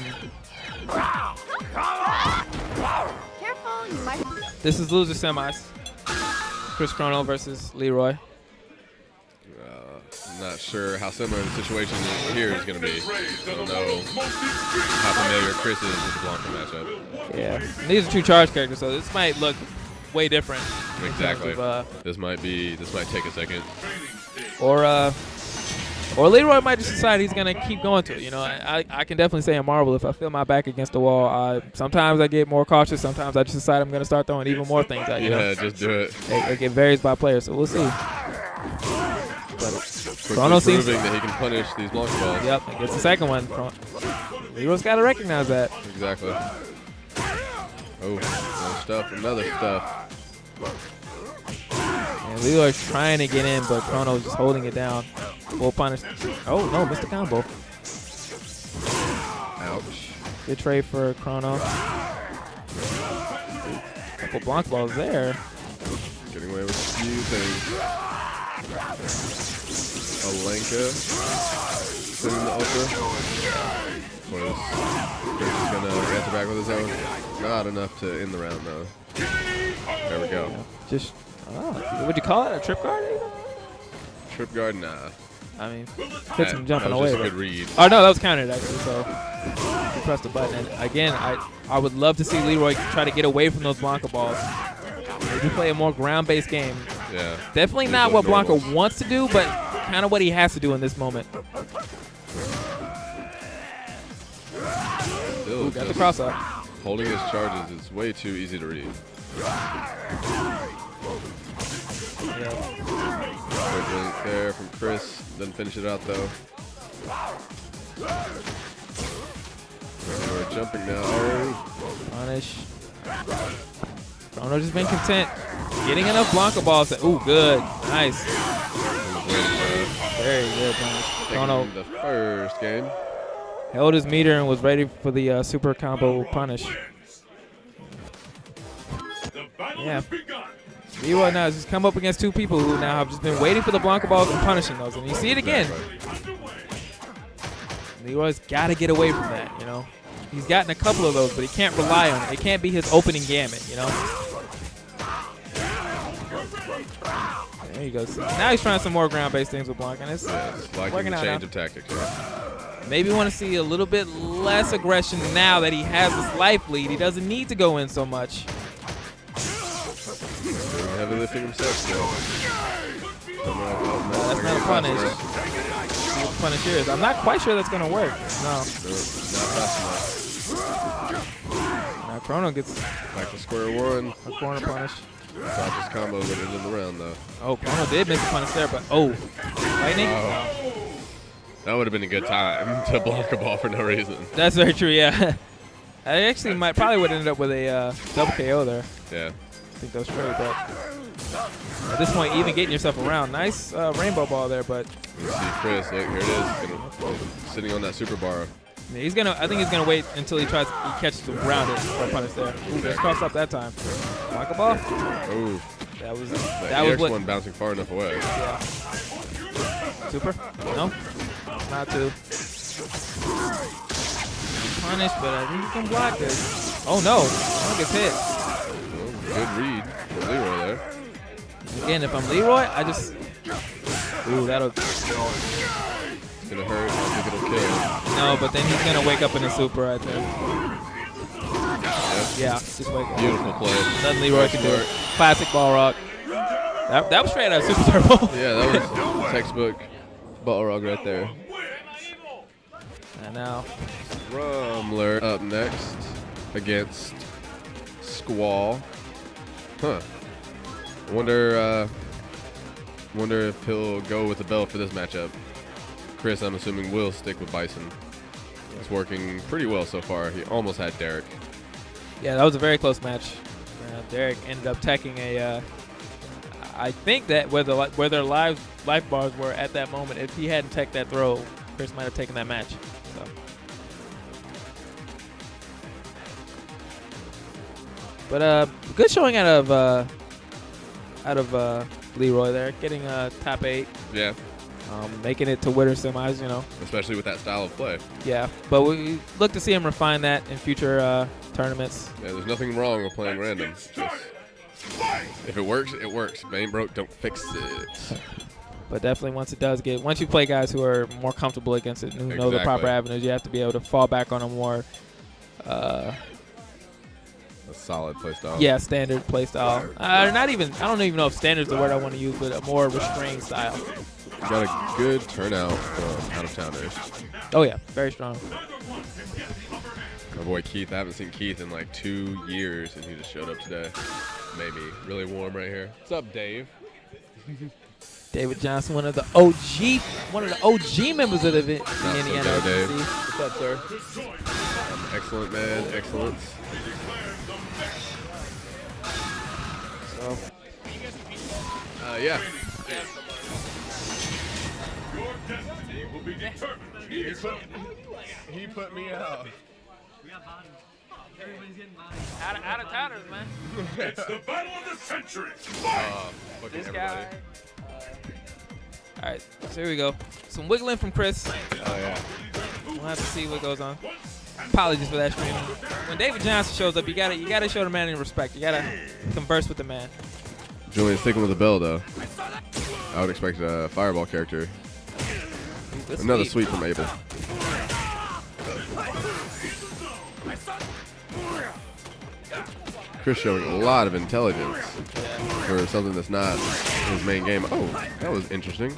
you might.
This is loser semis. Chris Chrono versus Leeroy.
I'm not sure how similar the situation here is going to be. I don't know how familiar Chris is with the Blumpkin matchup.
Yeah, and these are two charge characters, so this might look way different.
Exactly.
Of,
this might take a second.
Or Leeroy might just decide he's gonna keep going to it. You know, I can definitely say in Marvel, if I feel my back against the wall, sometimes I get more cautious. Sometimes I just decide I'm gonna start throwing even more things at you.
Yeah, just do it.
It varies by player, so we'll see. But Chrono seems
proving that he can punish these block balls.
Yep, and gets the second one. Leeroy's got to recognize that.
Exactly. Oh, another stuff.
And Leeroy's trying to get in, but Chrono's just holding it down. Full punish. Oh no, missed the combo.
Ouch.
Good trade for Chrono. Couple block balls there.
Getting away with a few things. Alenka sending the ultra. Chris is gonna answer back with his own. Not enough to end the round though. There we go.
Just, would you call it a trip guard?
Trip guard, nah.
I mean, hits him jumping
that was
away.
Just a good read.
Oh no, that was countered actually. So he pressed the button. And again, I would love to see Leeroy try to get away from those Blanca balls. Maybe play a more ground-based game.
Yeah.
Definitely not what Blanca wants to do, but kind of what he has to do in this moment.
Still
Got the cross up.
Holding his charges is way too easy to read.
Yeah.
Good link there from Chris. Doesn't finish it out though. We're jumping now. Oh.
Punish. Chrono just been content. Getting enough Blanca balls. Ooh, good. Nice. Very good punish. Chrono
The first game.
held his meter and was ready for the super combo punish. Yeah. Leeroy now has just come up against two people who now have just been waiting for the Blanca balls and punishing those. And you see it again. Leeroy's got to get away from that, you know. He's gotten a couple of those, but he can't rely on it. It can't be his opening gamut, you know. There you go. See, now he's trying some more ground-based things with Blanca, and it's working out
change
now.
of tactics.
Maybe want to see a little bit less aggression now that he has this life lead. He doesn't need to go in so much.
Heavy lifting himself still.
That's not a punish. See what the punish here is. I'm not quite sure that's going to work. No.
Not fast enough.
Now Chrono gets
Back to square one.
a corner punish.
Got this combo at the end of the round though.
Oh, Chrono did miss a punish there, but lightning?
That would have been a good time to block a ball for no reason.
That's very true, yeah. I actually probably would have ended up with a double KO there.
Yeah.
I think that was straight, but at this point, even getting yourself around. Nice rainbow ball there, but
You see Chris, look, here it is, sitting on that super bar.
yeah, I think he's gonna wait until he catches the grounded for a punish there. Ooh, just crossed up that time. Michael ball.
Ooh,
That was
EX
what.
one bouncing far enough away.
Yeah. Super? No, not two. Punish, but I think he can block this. Oh no, I think it's hit.
Oh, good read from Leeroy there.
Again, if I'm Leeroy, I just. Ooh, that'll.
It's gonna hurt. I think it'll kill.
No, but then he's gonna wake up in the super right there.
Yep.
Yeah, just wake up.
Beautiful play.
Nothing Leeroy can do. Classic ball rock. That was straight out of Super Turbo.
Yeah, that was textbook ball rug right there.
And now,
Rumler up next against Squall. Huh. Wonder if he'll go with the belt for this matchup. Chris, I'm assuming, will stick with Bison. It's working pretty well so far. He almost had Derrick.
yeah, that was a very close match. Derrick ended up teching a. I think that where their life bars were at that moment, if he hadn't teched that throw, Chris might have taken that match. So. But good showing out of Leeroy there, getting top 8.
Yeah,
Making it to winter semis, you know.
especially with that style of play.
Yeah, but we look to see him refine that in future tournaments.
Yeah, there's nothing wrong with playing random. Just, if it works, it works. If it ain't broke, don't fix it.
But definitely once you play guys who are more comfortable against it, who know the proper
Exactly.
avenues, you have to be able to fall back on a more,
A solid play style.
standard play style. I don't even know if standard is the word I want to use, but a more restrained style.
Got a good turnout from out-of-towners.
Oh yeah, very strong.
My boy Keith, I haven't seen Keith in like 2 years, and he just showed up today. Maybe. Really warm right here. What's up, Dave?
David Johnson, one of the OG members of the event in
so
Indiana.
good, Dave.
What's up, sir?
Excellent, man. Excellent.
So,
Yeah.
Your destiny will be determined here.
He put me out.
out of towners, man.
It's the battle of the century. Fight!
Fucking
This
everybody.
guy. All right, so here we go. Some wiggling from Chris.
Oh, yeah.
We'll have to see what goes on. Apologies for that stream. When David Johnson shows up, you gotta show the man any respect. You gotta converse with the man.
Julian sticking with the bell, though. I would expect a fireball character.
Good
Another
sweep.
sweep from Abel. Chris showing a lot of intelligence for something that's not his main game. Oh, that was interesting.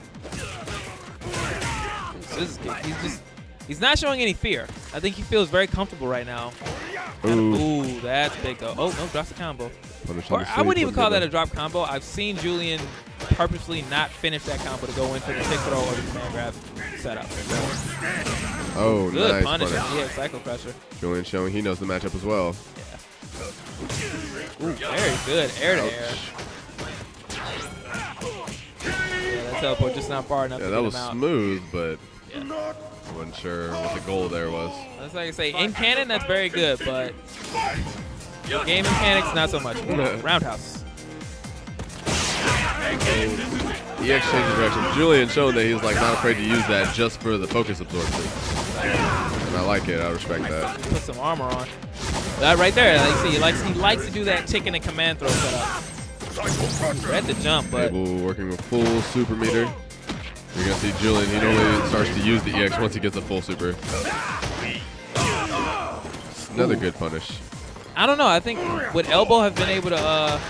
He's not showing any fear. I think he feels very comfortable right now.
Ooh.
Ooh, that's big though. Oh no, drops the combo.
Punish on
Or
the
I
sweep,
wouldn't even
wasn't
call
good
that a drop combo. I've seen Julian purposely not finish that combo to go in for the tick throw or the command grab setup.
though. Oh,
Good
nice
punish.
punish.
Yeah, Cycle Crusher.
Julian showing he knows the matchup as well.
Ooh, very good. Air to air. Yeah, that teleport just not far enough
Yeah,
to
that
get
was
him out.
smooth, but
Yeah.
I wasn't sure what the goal there was.
That's like I say, in canon, that's very good, but game mechanics, not so much. Roundhouse.
EX changes direction. Julian showing that he's like not afraid to use that just for the focus absorption. And I like it. I respect that.
Put some armor on. That right there, like see, he likes to do that chicken and command throw setup. Read the jump, but
Abel working with full super meter. You're gonna see Julian. He normally starts to use the EX once he gets a full super. Another good punish.
I don't know. I think would Elbow have been able to? Oh,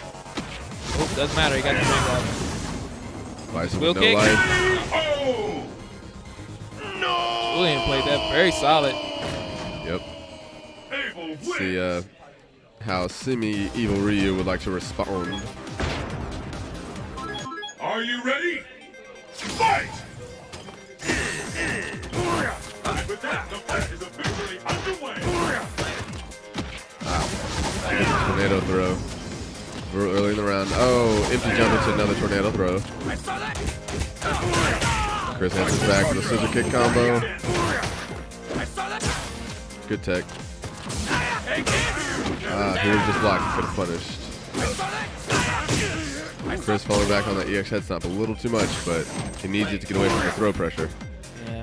doesn't matter. He got the ring up.
Bison
Wheel
with no
kick.
life.
Oh!
Julian played that very solid.
Yep.
Abel wins.
See how SemiEvilRyu would like to respond.
Are you ready? Fight! And with that, the fight is officially underway.
tornado throw. Early in the round. Oh, empty jump into another tornado throw. Chris answers back with a scissor kick combo. Good tech. He was just blocked. Could have punished. Chris falling back on that EX head stomp a little too much, but he needs it to get away from the throw pressure.
Yeah.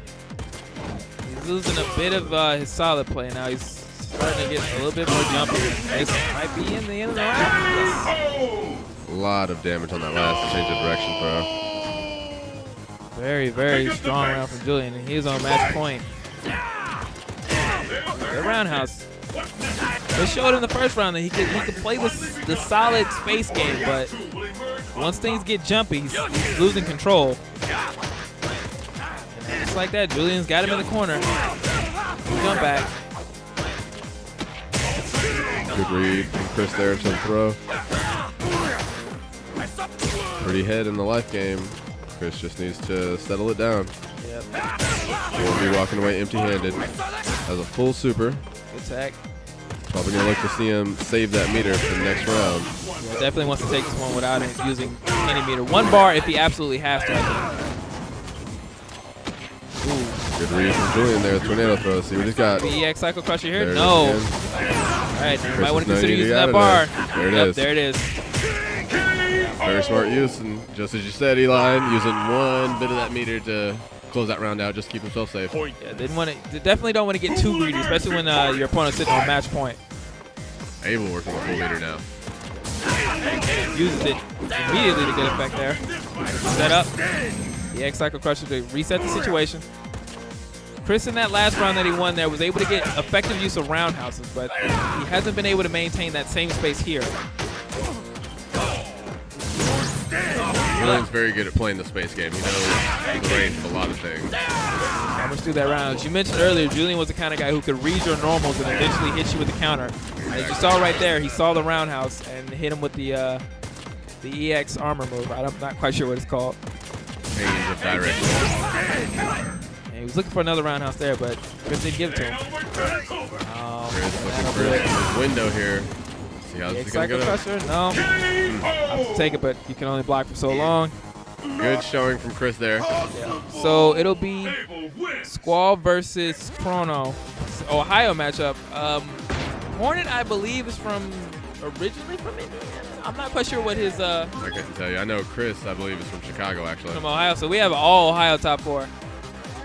He's losing a bit of his solid play now. He's starting to get a little bit more jumpy. This might be in the end of the round. Yes.
A lot of damage on that last change of direction throw.
Very, very strong round from Julian, and he's on match point. The roundhouse. They showed in the first round that he could play the solid space game, but once things get jumpy, he's losing control. And just like that, Julian's got him in the corner. Jump back.
Good read from Chris there to the throw. Pretty head in the life game. Chris just needs to settle it down.
Yep.
He won't be walking away empty-handed. Has a full super.
Good tech.
Probably going to look to see him save that meter for the next round.
Yeah, definitely wants to take this one without using any meter. 1 bar if he absolutely has to. Ooh.
Good read from Julian there. Tornado throw. See what he's got.
The EX Cycle Crusher here?
There it
No.
is again.
All right, you
Chris
might want to
is
consider
known to
using
get
that
out
bar.
of there. There it
Yep,
is.
there it is.
Very smart use, and just as you said, Eli, using one bit of that meter to close that round out, just keep himself safe.
Yeah, definitely don't want to get too greedy, especially when your opponent's sitting on match point.
Abel working with full meter now.
Uses it immediately to get effect there. Set up. The X Cycle Crusher to reset the situation. Chris in that last round that he won there was able to get effective use of roundhouses, but he hasn't been able to maintain that same space here.
Julian's very good at playing the space game. He knows the range of a lot of things.
Almost through that round. As you mentioned earlier, Julian was the kind of guy who could read your normals and eventually hit you with the counter. As you saw right there, he saw the roundhouse and hit him with the EX armor move. I'm not quite sure what it's called.
Change of direction.
And he was looking for another roundhouse there, but Chris didn't give it to him.
Chris looking for his window here. See how this is going to go.
Pressure? No. I have to take it, but you can only block for so long.
Good showing from Chris there.
Yeah. So it'll be Squall versus Chrono. Ohio matchup. Hornett, I believe, is originally from Indiana. I'm not quite sure what his.
I couldn't tell you. I know Chris, I believe, is from Chicago, actually.
From Ohio. So we have all Ohio top 4.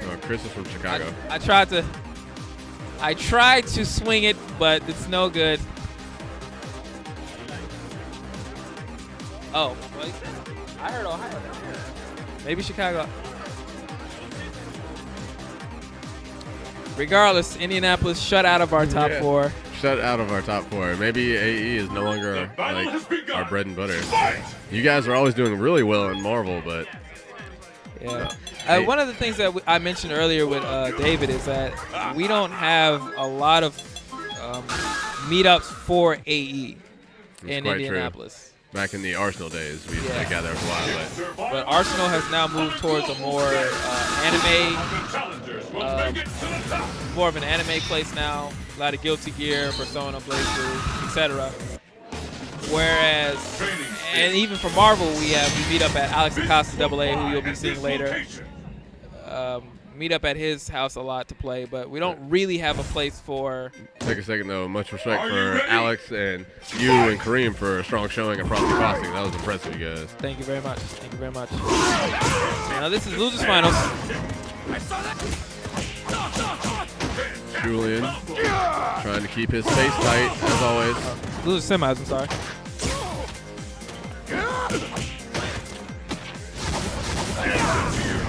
No, Chris is from Chicago.
I tried to swing it, but it's no good. Oh, well, I heard Ohio. Maybe Chicago. Regardless, Indianapolis shut out of our top 4.
Shut out of our top 4. Maybe AE is no longer like our bread and butter. You guys are always doing really well in Marvel, but
yeah. One of the things that I mentioned earlier with David is that we don't have a lot of meetups for AE in Indianapolis.
True. Back in the Arsenal days, we used to gather for a while.
But Arsenal has now moved towards a more more of an anime place now. A lot of Guilty Gear, Persona, BlazBlue, etc. Whereas, and even for Marvel, we meet up at Alex Acosta AA, who you'll be seeing later. Meet up at his house a lot to play, but we don't really have a place for.
Take a second though. Much respect for Alex and you and Kareem for a strong showing at Frosty Crossing. That was impressive, you guys.
Thank you very much. Thank you very much. Now this is losers finals.
Julian trying to keep his face tight as always.
Losers semis. I'm sorry.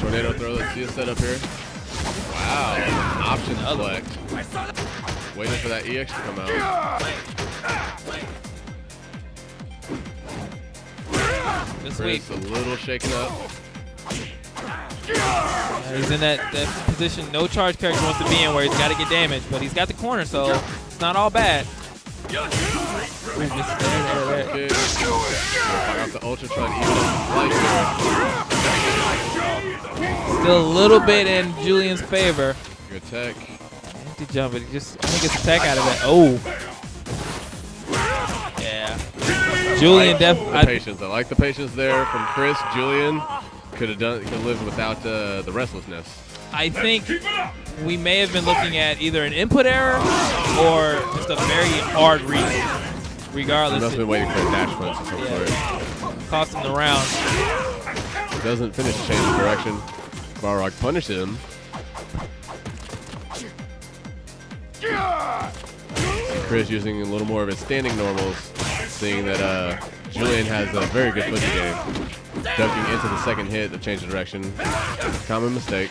Tornado throw. Let's see a setup here. Wow. Option select. Waiting for that EX to come out.
This
Chris
week.
a little shaken up.
He's in that position no charge character wants to be in where he's got to get damage, but he's got the corner, so it's not all bad.
There. Out the ultra try to even up the
Still a little bit in Julian's favor.
Good tech.
Empty jump, but he just only gets the tech out of it. Oh. Yeah, Yeah. Julian
The
definitely.
patience. I like the patience there from Chris. Julian could have lived without the restlessness.
I think we may have been looking at either an input error or just a very hard read.
He
Regardless,
must have been waiting for a dash punch of some sort.
cost him the round.
Doesn't finish the change of direction. Balrog punishes him. Chris using a little more of his standing normals, seeing that Julian has a very good footy game. Ducking into the second hit to change the direction. Common mistake.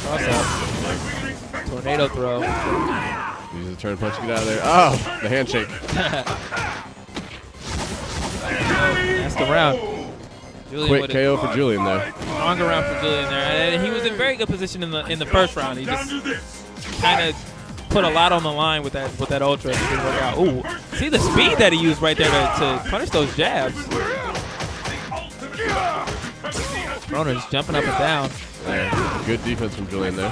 Cross-up. Tornado throw.
Use the turn punch to get out of there. Oh, the handshake.
That's the round. Julian
Quick
would've-
KO for Julian there.
Stronger round for Julian there, and he was in very good position in the first round. He just kind of put a lot on the line with that ultra. It didn't work out. Ooh, see the speed that he used right there to punish those jabs. Rona's jumping up and down.
Yeah, good defense from Julian there.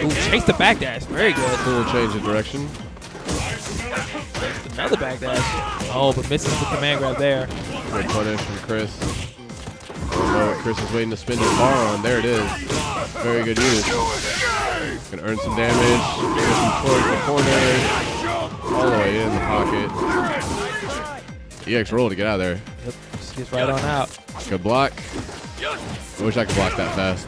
Ooh, chase the backdash. Very good.
Little change of direction.
Another backdash. Oh, but misses the command grab there.
Good punish from Chris. Oh, Chris is waiting to spin his bar on. There it is. Very good use. Gonna earn some damage. Get some towards the corner. All the way in the pocket. EX roll to get out of there.
Yep, just gets right on out.
Good block. I wish I could block that fast.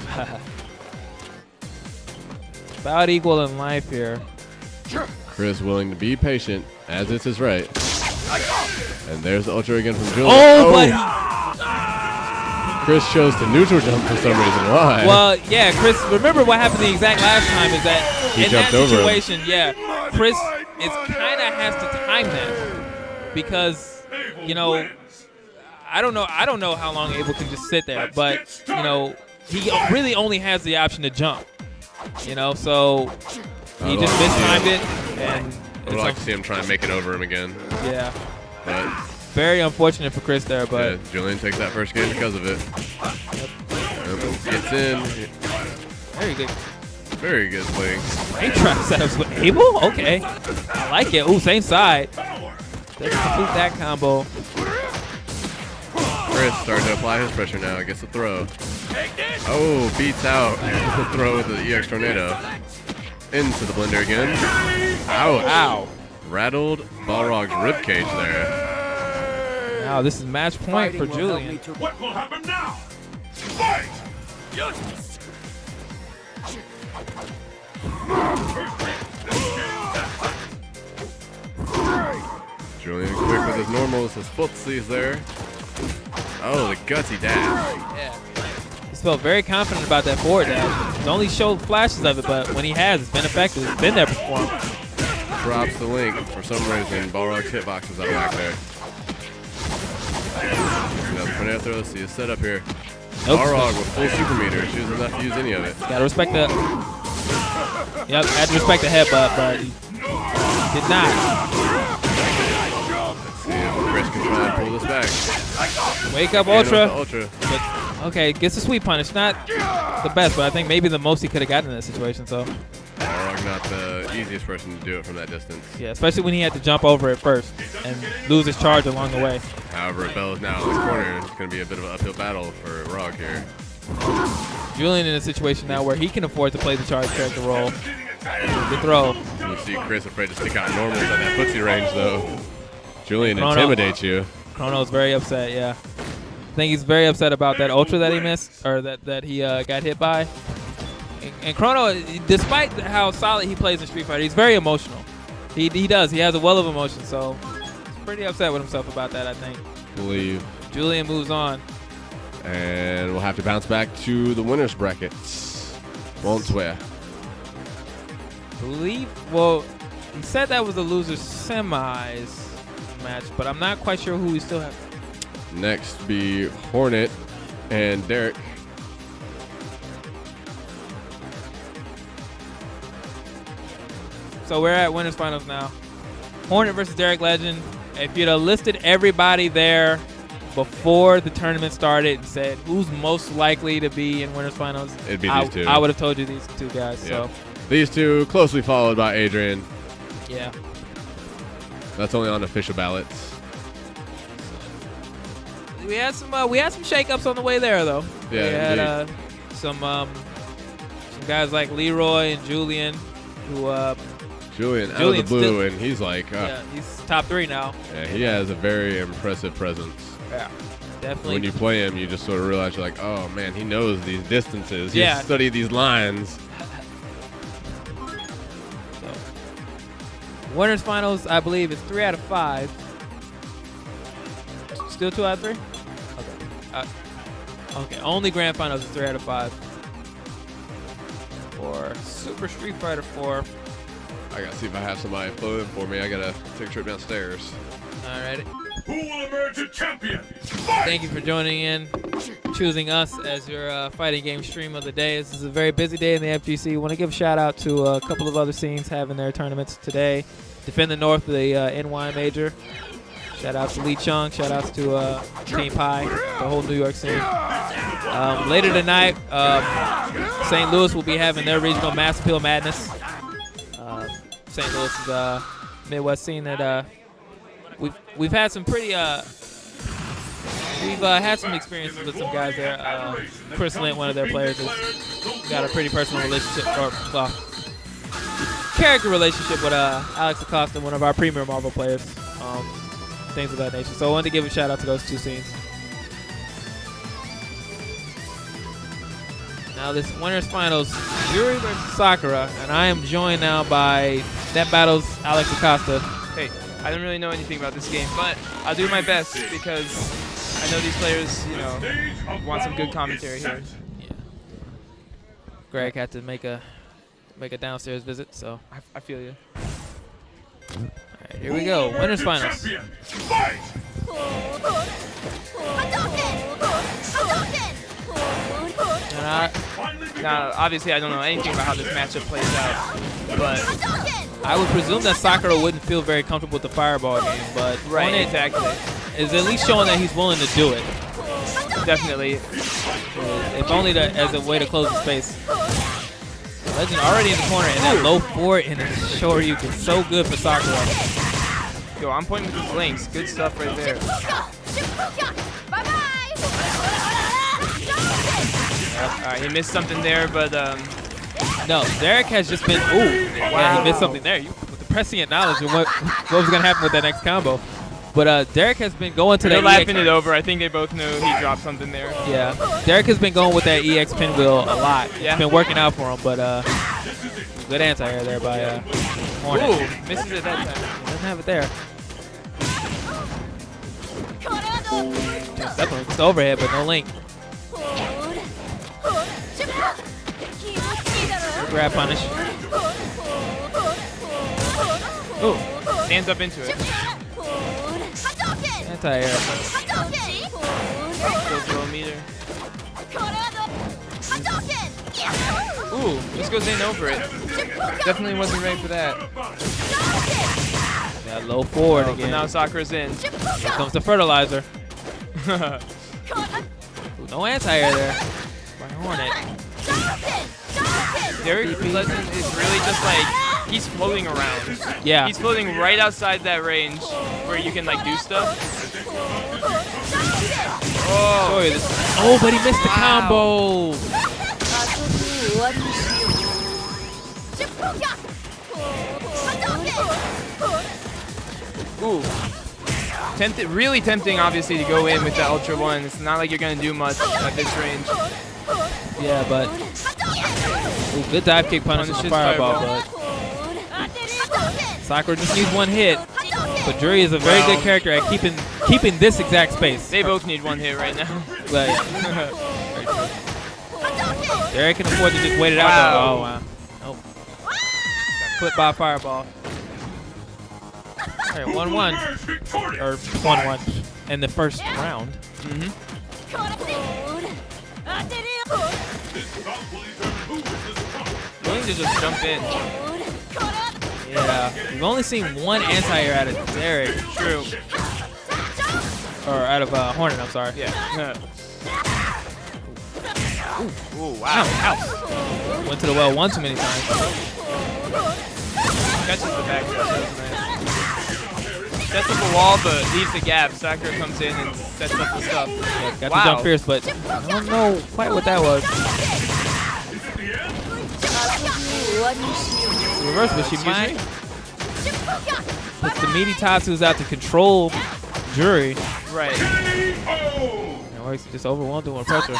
About equal in life here.
Chris willing to be patient, as it's his right. And there's the ultra again from Julian.
Oh, but
Chris chose to neutral jump for some reason. Why?
well, yeah, Chris. Remember what happened the exact last time is that
He
in that
jumped over him.
situation, yeah, Chris is kind of has to time that because I don't know how long Abel can just sit there, but he really only has the option to jump. So he just mistimed it, and
I would like to see him try and make it over him again.
yeah,
But
very unfortunate for Chris there, but
yeah, Julian takes that first game because of it. Gets in.
very good.
Very good swing.
Great trap setups with Abel. Okay, I like it. Ooh, same side. Doesn't complete that combo.
Chris starting to apply his pressure now. Gets the throw. Oh, beats out the throw with the EX Tornado. Into the blender again. Ow, ow. Rattled Balrog's ribcage there.
Now this is match point for Julian.
What will happen now? Fight!
Julian quick with his normals, his footsies there. Oh, the gutsy dash.
Yeah. He's felt very confident about that forward dash. He's only showed flashes of it, but when he has, it's been effective. It's been there for him.
Drops the link. For some reason, Balrog's hitbox is out of whack there. Another tornado throw. See his setup here.
Nope.
Balrog with full super meter. Choosing not to use any of it.
Gotta respect the. Yep, had to respect the headbutt, but he did not.
Let's see if Chris can try and pull this back.
Wake up,
And
Ultra.
with the Ultra.
But, okay, gets a sweep punish. Not the best, but I think maybe the most he could have gotten in this situation. So
Balrog not the easiest person to do it from that distance.
yeah, especially when he had to jump over it first and lose his charge along the way.
However, Bell is now in the corner. It's going to be a bit of an uphill battle for Rog here.
Julian in a situation now where he can afford to play the charge character role. Good throw.
You see Chris afraid to stick out normals at that footsie range, though. Julian
Chrono.
intimidates you.
Chrono's very upset, yeah. I think he's very upset about that ultra that he missed, or that he got hit by. And Chrono, despite how solid he plays in Street Fighter, he's very emotional. He does. He has a well of emotion, so he's pretty upset with himself about that, I think.
Believe.
Julian moves on.
And we'll have to bounce back to the winner's brackets. Won't swear.
Well, he said that was a loser semis match, but I'm not quite sure who we still have.
Next be Hornett and Derrick.
So we're at winners finals now. Hornett versus Derrick Legend. If you'd have listed everybody there before the tournament started and said who's most likely to be in winners finals,
It'd be these two.
I would have told you these two guys.
Yep.
So
These two closely followed by Adrian.
yeah.
That's only on official ballots.
We had some shakeups on the way there, though.
Yeah,
we had some guys like Leeroy and Julian, who
Julian out of the
Julian's
blue,
still-
and he's like,
yeah, he's top 3 now.
yeah, he has a very impressive presence.
Yeah, definitely.
When you play him, you just sort of realize you're like, oh man, he knows these distances.
Yeah.
He's studied these lines.
So, winners finals, I believe, is 3 out of 5. Still 2 out of 3? Okay. Okay, only grand finals is 3 out of 5. For Super Street Fighter 4.
I gotta see if I have somebody floating for me. I gotta take a trip downstairs.
Alright.
Who will emerge a champion?
Thank you for joining in, choosing us as your fighting game stream of the day. This is a very busy day in the FGC. Want to give a shout out to a couple of other scenes having their tournaments today. Defend the North, the NY Major. Shout out to Lee Chung. Shout outs to Team Pi, the whole New York scene. Later tonight, St. Louis will be having their regional Mass Appeal Madness. St. Louis is a Midwest scene that we've had some pretty we've had some experiences with some guys there. Chris Lint, one of their players, has got a pretty personal relationship or character relationship with Alex Acosta, one of our premier Marvel players. Things of that nature. So I wanted to give a shout out to those 2 scenes. Now this winners finals, Yuri versus Sakura, and I am joined now by Net Battles Alex Acosta.
Hey, I don't really know anything about this game, but I'll do my best because I know these players, you know, want some good commentary here.
Yeah. Greg had to make a downstairs visit, so
I feel you.
all right, here we go. Winners finals.
Fight!
And
Now, obviously, I don't know anything about how this matchup plays out, but
I would presume that Sakura wouldn't feel very comfortable with the fireball game, but Hornett
exactly,
is at least showing that he's willing to do it.
definitely.
If only as a way to close the space. Legend already in the corner, and that low forward and the Shoryuken, so good for Sakura.
Yo, I'm pointing with his links. Good stuff right there. He missed something there, but
No, Derrick has just been, yeah, he missed something there. With the prescient knowledge of what was going to happen with that next combo. But Derrick has been going to
they're
that
laughing
EX.
it over. I think they both knew he dropped something there.
Yeah, Derrick has been going with that EX pinwheel a lot.
Yeah.
It's been working out for him, but good anti-air there by Hornett.
Ooh, misses it that time.
Doesn't have it there. Definitely just overhead, but no link. Grab punish.
Ooh, stands up into it.
Anti-air.
Goes low meter. Ooh, this goes in over it. Definitely wasn't ready for that.
Yeah, low forward
But
again.
now Sakura's in.
Here comes the fertilizer. Ooh, no anti-air there by Hornett.
Derrick Legend is really just like, he's floating around.
Yeah.
He's floating right outside that range where you can like do stuff. Oh,
But he missed the combo.
ooh. Really tempting, obviously, to go in with the Ultra 1. It's not like you're going to do much at this range.
Yeah, but ooh, good dive kick punish
Punishes
with fireball,
fireball.
but Sakura just needs one hit. But Jury is a very good character at keeping this exact space.
They both need one hit right now.
Like, Derrick can afford to just wait it out. Though. Oh wow! Nope. Got clipped by a fireball. All right, 1-1 or 1-1 in the first round.
Willing to just jump in.
Yeah, we've only seen one anti-air out of Derrick.
True.
Or out of Hornett, I'm sorry.
Yeah. Ooh,
Ow,
wow.
ow. Went to the well one too many times.
Catches the back. That's nice. sets up a wall but leaves a gap. Sakura comes in and sets up the stuff.
Yeah, got
Wow.
the jump fierce, but I don't know quite what that was. Reverse, but she might put the meaty Tatsu's out to control Jury.
Right.
And Works just overwhelmed with pressure.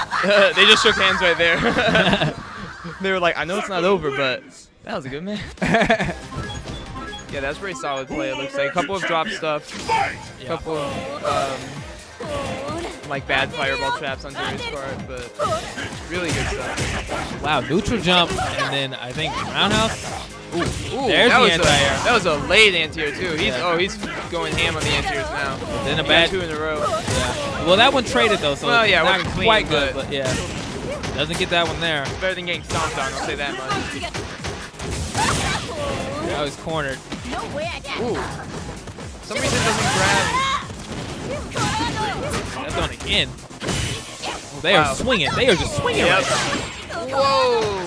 They just shook hands right there. They were like, I know it's not over, but that was a good man. Yeah, that's pretty solid play, it looks like. A couple of drop stuff. A couple of like bad fireball traps on Jerry's part, but really good stuff.
Wow, neutral jump, and then I think roundhouse. Ooh, there's
that
the
was
anti-air.
That was a late anti-air too. He's going ham on the anti-airs now.
Then a
He
bad
got 2 in a row.
Yeah. Well, that one traded though, so
Well, yeah, it
not
wasn't clean,
quite good,
but-
but yeah, doesn't get that one there.
Better than getting stomped on, I'll say that much.
Now he's cornered.
Ooh. For some reason it doesn't grab.
That's on again. Well, they
Wow.
are swinging. They are just swinging
Yep.
right now.
Whoa!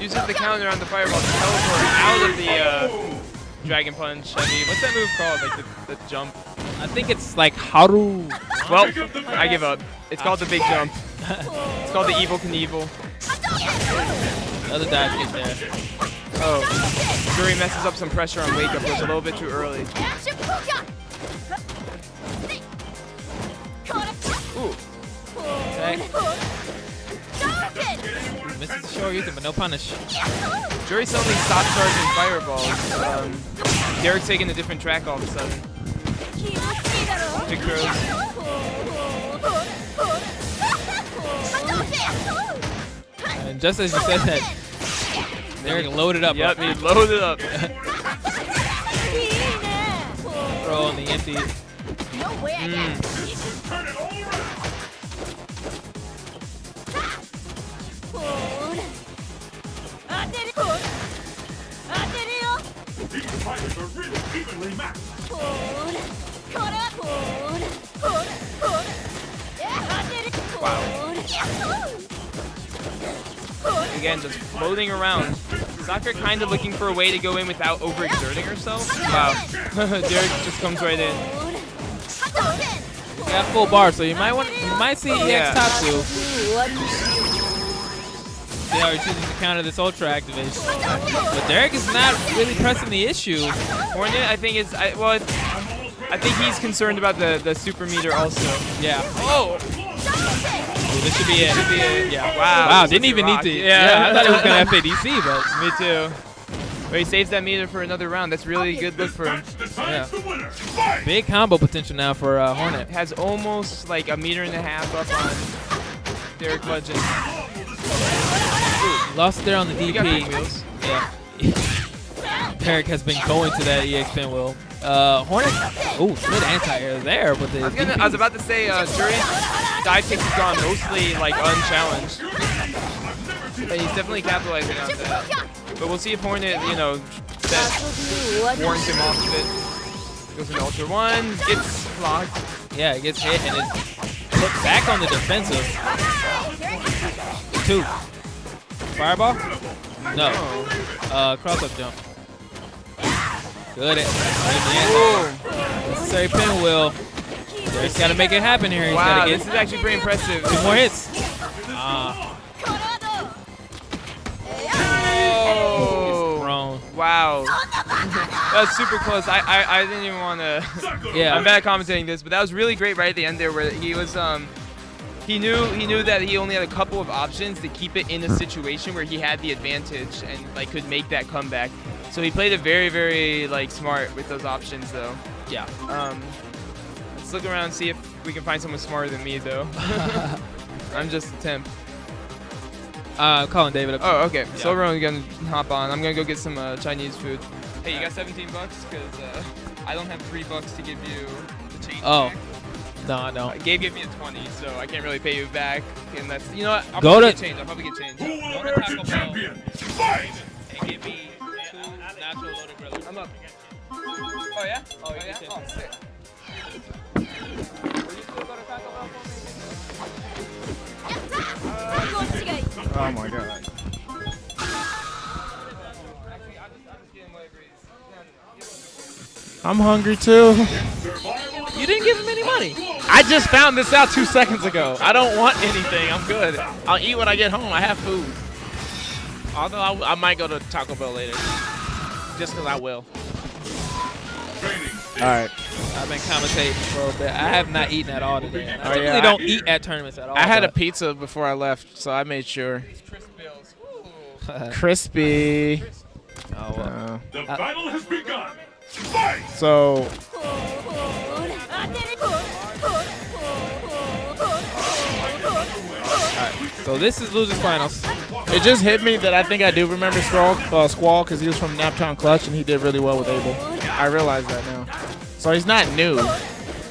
Uses the counter on the fireball to teleport out of the Dragon Punch. I mean, what's that move called? Like the jump?
I think it's like Haru.
Well, I give up. It's called the big jump. It's called the Evil Knievel.
The other dive get there.
Oh. Jury messes up some pressure on wake up. It was a little bit too early. Ooh.
Okay. Misses the short Ryuken, but no punish.
Jury suddenly stopped charging fireballs. Derrick's taking a different track all of a sudden. Big throws.
And just as you said that, Derrick loaded up.
Yep, he loaded up.
Throw on the empty.
These fighters are really evenly matched.
Again, just floating around. Sakura kind of looking for a way to go in without overexerting herself. Wow. Derrick just comes right in.
Got full bar, so you might see EX
Yeah.
Tatsu. See how he's choosing to counter this ultra activation. But Derrick is not really pressing the issue.
Hornett, I think, I think he's concerned about the super meter also.
Yeah.
Oh!
Ooh, this should be it. Yeah.
Wow.
Wow,
this
didn't
is
even
a
need
rock.
to. Yeah, I thought it was going to FADC, but.
Me too. But he saves that meter for another round. That's really a good look for him.
Match decides the winner. Fight!
Big combo potential now for Hornett.
Has almost like a meter and a half up on Derrick Legend.
Lost there on the
He got big
DP.
wheels.
Yeah. Derrick has been going to that EX pinwheel. Hornett. Oh, good anti-air there, but the
I was about to say, Jury's dive kick has gone mostly like unchallenged. But he's definitely capitalizing on that. But we'll see if Hornett, you know, that warns him off of it. Goes into Ultra 1, gets blocked.
Yeah, it gets hit and it's put back on the defensive. 2. Fireball? No. Cross-up jump. Good. Necessary pinwheel. Derrick's got to make it happen here. He's
Wow,
got to
this is
get
actually pretty impressive.
2 more hits.
Oh,
Thrown.
wow. That was super close. I didn't even want to.
Yeah.
I'm bad commentating this, but that was really great right at the end there, where he was he knew that he only had a couple of options to keep it in a situation where he had the advantage and like could make that comeback. So he played it very, very like smart with those options though.
Yeah.
Let's look around and see if we can find someone smarter than me though. I'm just a temp.
Calling David up.
Oh, okay.
Yeah.
So everyone's gonna hop on. I'm gonna go get some Chinese food. Hey, you got 17 bucks? Cause I don't have $3 to give you the change.
Oh.
back.
No, I don't.
Gabe gave me a 20, so I can't really pay you back. And that's, you know what? I'll
Go
probably
to-
get change. I'll probably get change.
Who will emerge the champion? Fight!
And give me 2 natural loaded grillers.
I'm up. Oh yeah? Oh yeah? Oh sick. Will you still go to Taco Bell for me?
Oh my god.
Actually, I'm just getting my agrees.
I'm hungry too.
You didn't give him any money.
I just found this out 2 seconds ago. I don't want anything. I'm good. I'll eat when I get home. I have food. Although I might go to Taco Bell later. Just because I will. All right.
I've been commentating for a little bit. I have not eaten at all today. I typically
yeah,
don't eat at tournaments at all.
I had a
but-
pizza before I left, so I made sure. Crispy.
Oh, well.
The battle has begun. Fight!
So
So this is losers finals.
it just hit me that I think I do remember Squall because he was from Naptown Clutch and he did really well with Abel. I realize that now. So he's not new.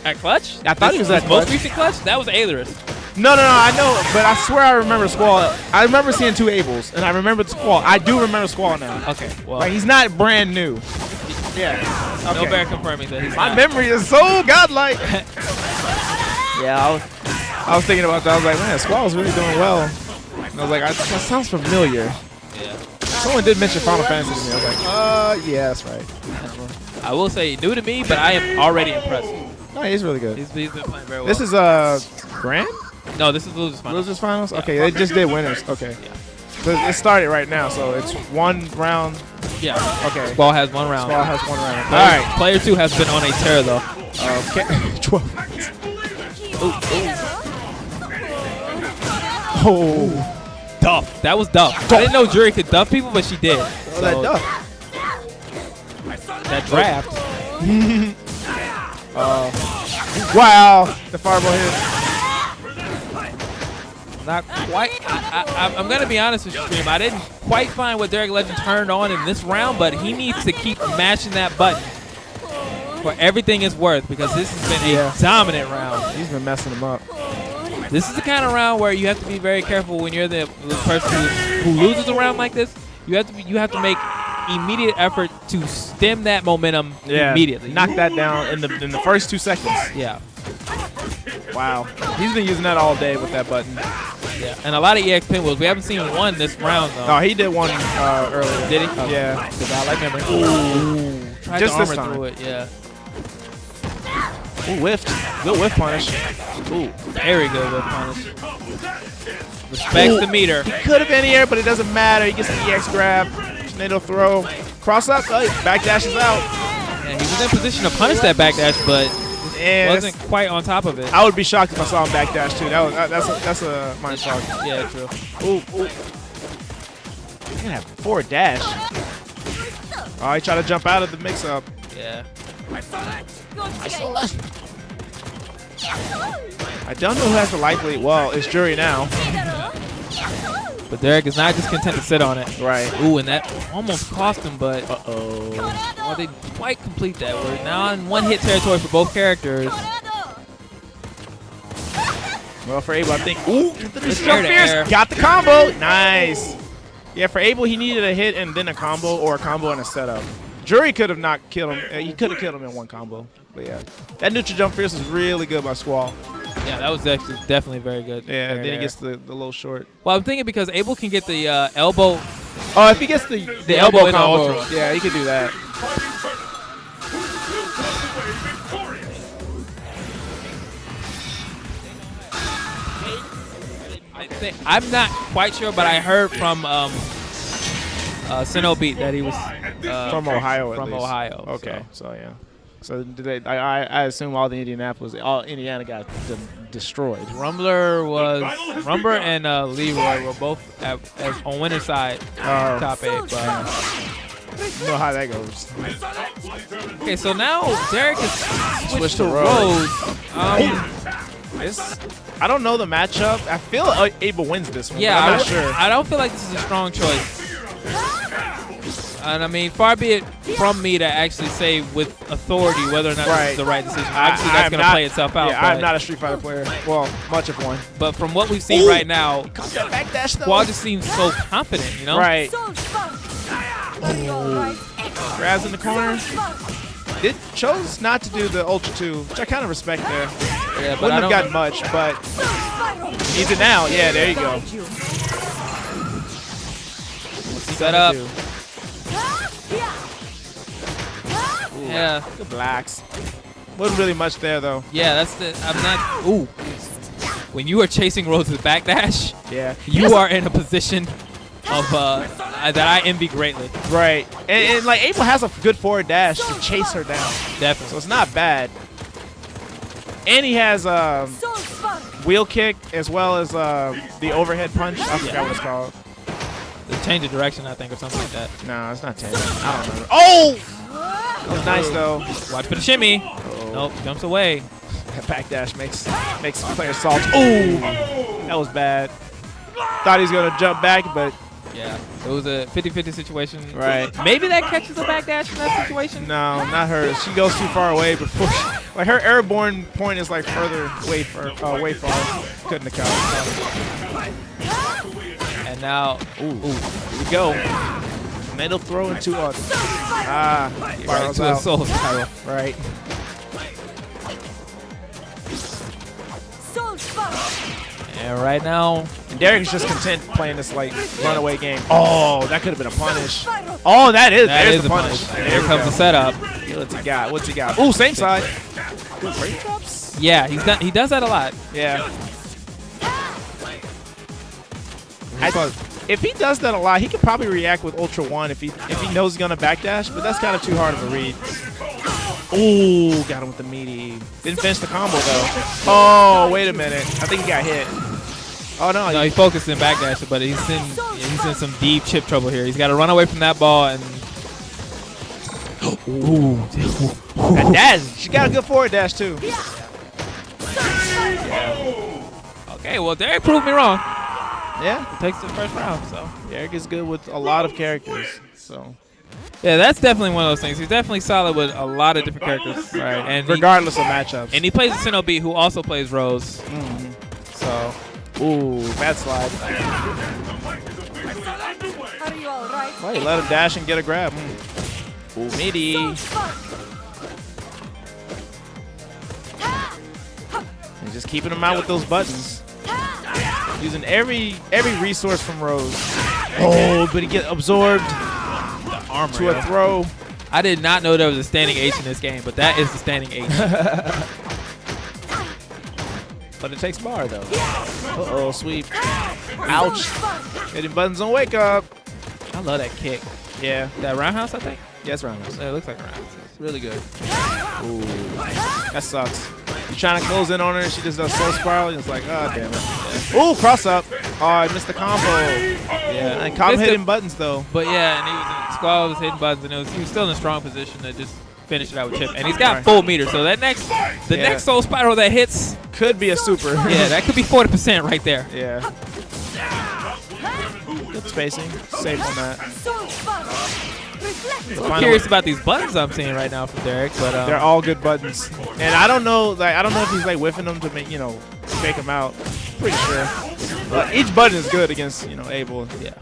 At Clutch?
I thought he was at
most
Clutch.
recent Clutch. That was Aelurus.
No, I know, but I swear I remember Squall. I remember seeing 2 Abels, and I remembered Squall. I do remember Squall now.
Okay, well,
Like, he's not brand new. Yeah.
no
Okay.
bear confirming that he's
My
not.
memory is so godlike. Yeah, I was thinking about that. I was like, man, Squall's really doing well. And I was like, that sounds familiar.
Yeah.
Someone did mention Final Fantasy to me. I was like, yeah, that's right.
I will say new to me, but I am already impressed.
No, he's really good.
He's been playing very well.
This is Grand?
no, this is losers finals.
Losers finals? Okay, they just did winners. Okay. So it started right now, so it's 1 round.
Yeah.
Okay.
Squall has 1 round.
Squall has 1 round.
All right. Player 2 has been on a tear though.
Okay. 12. Oh.
Duff. That was Duff. I didn't know Jury could duff people, but she did.
Oh, that duck.
That draft.
Wow. The fireball hit.
Not quite. I'm going to be honest with you, Stream. I didn't quite find what Derrick Legend turned on in this round, but he needs to keep mashing that button for everything it's worth because this has been a dominant round.
He's been messing him up.
This is the kind of round where you have to be very careful when you're the person who loses a round like this. You have to make immediate effort to stem that momentum immediately.
Knock that down in the first 2 seconds.
Yeah.
Wow. He's been using that all day with that button.
Yeah. And a lot of EX pinwheels. We haven't seen one this round though.
No, he did one earlier.
Did he?
Oh. Yeah.
The Godlike memory. Ooh. Tried
Just
to
this
armor
time.
through it. Yeah.
Ooh, whiffed. Good whiff punish.
Ooh. Very good with punish. Respects the meter.
He could have been here, but it doesn't matter. He gets the EX grab. Tornado throw. Cross up. Oh, backdash is out.
Yeah, he was in position to punish that backdash, but
And
wasn't quite on top of it.
I would be shocked if I saw him backdash too. That's a mind shock.
Yeah, true.
Ooh. He's gonna have 4 dash. Oh, he tried to jump out of the mix-up.
Yeah.
I don't know who has the life lead. Well, it's Jury now.
But Derrick is not just content to sit on it.
Right.
Ooh, and that almost cost him, but well, they didn't quite complete that. We're now in 1-hit territory for both characters.
Well, for Abel, I think. Ooh,
It's air to air.
Fierce. Got the combo. Nice. Yeah, for Abel, he needed a hit and then a combo or a combo and a setup. Jury could have not killed him. He could have killed him in 1 combo. But yeah, that neutral jump fierce is really good by Squall.
Yeah, that was actually definitely very good.
Yeah,
Air
then
to
he
air.
gets the little short.
Well, I'm thinking because Abel can get the elbow.
Oh, if he gets the
elbow
elbow
in the
combo,
ultra.
yeah, he could do that.
I'm not quite sure, but I heard from SemiEvilRyu that he was
From Ohio, at
From
least.
Ohio.
Okay, so yeah. So did they, I assume all Indiana got destroyed.
Rumbler and Leeroy were both on winner's side, top 8. But
You know how that goes.
okay, so now Derrick has switched to
to
Rose.
I don't know the matchup. I feel Abel wins this one.
Yeah,
but I'm not sure.
I don't feel like this is a strong choice. And I mean, far be it from me to actually say with authority whether or not this is the right decision. Obviously, that's going to play itself out.
Yeah, I'm not a Street Fighter player. Well, much of one.
But from what we've seen right now,
Backdash though.
Squall just seems so confident, you know?
Right. Grabs in the corner. Chose not to do the Ultra 2, which I kind of respect there.
Yeah, but
Wouldn't
I
have gotten much, but needs it now. Yeah, there you go.
Set up. Yeah.
Good blacks. Wasn't really much there though.
Yeah, that's the. I'm not. Ooh. When you are chasing Rose with backdash,
Yeah.
you are in a position of that I envy greatly.
Right. And like Abel has a good forward dash to chase her down.
Definitely.
So it's not bad. And he has wheel kick as well as the overhead punch. I forgot what it's called.
The change of direction, I think, or something like that.
No, it's not 10. I don't remember. Oh! That was nice though.
Watch for the shimmy.
Uh-oh.
Nope, jumps away.
That backdash makes players salt. Ooh! That was bad. Thought he was gonna jump back, but
Yeah, it was a 50-50 situation.
Right.
Maybe that catches a backdash in that situation.
no, not her. She goes too far away before. Like her airborne point is like further way far. Couldn't have caught.
And now,
Ooh, here we go. Metal throw into a
right
spirals
to a
out.
soul spiral.
Right.
And right now,
And Derrick is just content playing this like runaway game. Oh, that could have been a punish. Oh, that is
a
the punish.
Here comes the setup.
What's he got? What's he got? Ooh, same side. Good break drops.
Yeah, he does that a lot.
Yeah. If he does that a lot, he could probably react with Ultra One if he knows he's gonna backdash, but that's kind of too hard of a read. Ooh, got him with the meaty. Didn't finish the combo though. Oh, wait a minute. I think he got hit. Oh no.
No, he's focused in backdash, but he's in some deep chip trouble here. He's got to run away from that ball and. Ooh.
That dash. She got a good forward dash too.
Okay, well, Derrick proved me wrong.
Yeah.
It takes the first round, so.
Derrick is good with a lot of characters. So
Yeah, that's definitely one of those things. He's definitely solid with a lot of different characters. Right. And
regardless of matchups.
he plays a Sinobi who also plays Rose. So.
Ooh, bad slide.
Are you all right?
Oh, he let him dash and get a grab. Ooh, meaty. And just keeping him out with those buttons. Using every resource from Rose. Oh, but he get absorbed to a throw.
I did not know there was a standing H in this game, but that is the standing H.
But it takes bar though. Uh-oh, sweep. Ouch. Hitting buttons on wake up.
I love that kick.
Yeah.
That roundhouse, I think?
Yes, roundhouse.
Yeah, it looks like a roundhouse. It's really good.
Ooh. That sucks. You're trying to close in on her and she just does slow spiral and it's like, oh damn it. Yeah. Ooh, cross up. Oh, I missed the combo.
Yeah.
And caught him hitting buttons though.
But yeah, and Squall was hitting buttons, and he was still in a strong position to just finish it out with chip. And he's got full meter, so that next soul spiral that hits
could be a super.
Yeah, that could be 40% right there.
Yeah. Good spacing. Safe on that.
I'm curious about these buttons I'm seeing right now from Derrick, but
they're all good buttons. And I don't know, if he's like whiffing them to make, fake them out. Pretty sure. But each button is good against, Abel.
Yeah.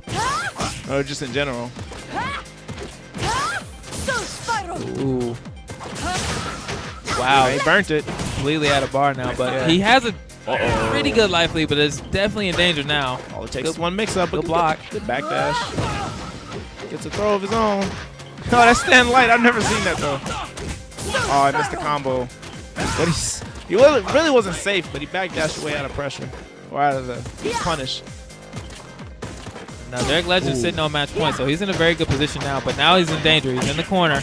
Or just in general.
Ooh. Wow,
He burnt it.
completely out of bar now, but he has a pretty good life lead, but it's definitely in danger now.
All it takes is one mix-up.
Good block.
Good backdash. Gets a throw of his own. Oh, that's stand light. I've never seen that though. Oh, I missed the combo. But he really wasn't safe, but he backdashed away out of pressure. Or out of the punish.
Now Derrick Legend's sitting on match point, so he's in a very good position now, but now he's in danger. He's in the corner.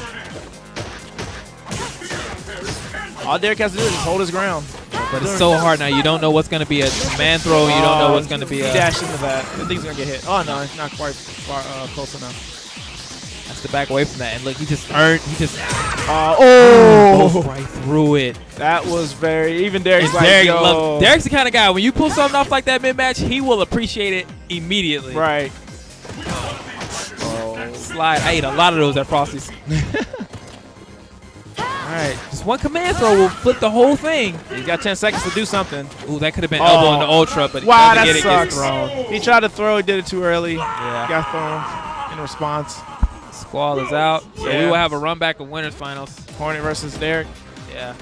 All Derrick has to do is just hold his ground.
But it's so hard now. You don't know what's going to be a command throw. You don't know what's going to be a...
Dash into that. I think he's going to get hit. Oh, no. It's not quite close enough.
Has to back away from that. And look, he just earned... Goes right through it.
That was very... Even Derrick's like,
Derrick,
yo.
Derrick's the kind of guy, when you pull something off like that mid-match, he will appreciate it immediately.
Right.
Slide. I ate a lot of those at Frosty's. All right, just one command throw will flip the whole thing.
He's got 10 seconds to do something.
Ooh, that could have been elbow on the ultra, but
wow, that
get
sucks.
Thrown.
He tried to throw, he did it too early.
Yeah.
Got thrown in response.
Squall is out, so we will have a run back of winners finals.
Hornett versus Derrick.
Yeah.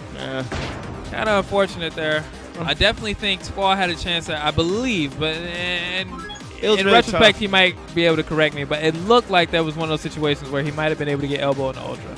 Kind of unfortunate there. I definitely think Squall had a chance, I believe, but in
really
retrospect,
tough.
he might be able to correct me, but it looked like that was one of those situations where he might have been able to get elbow on the ultra.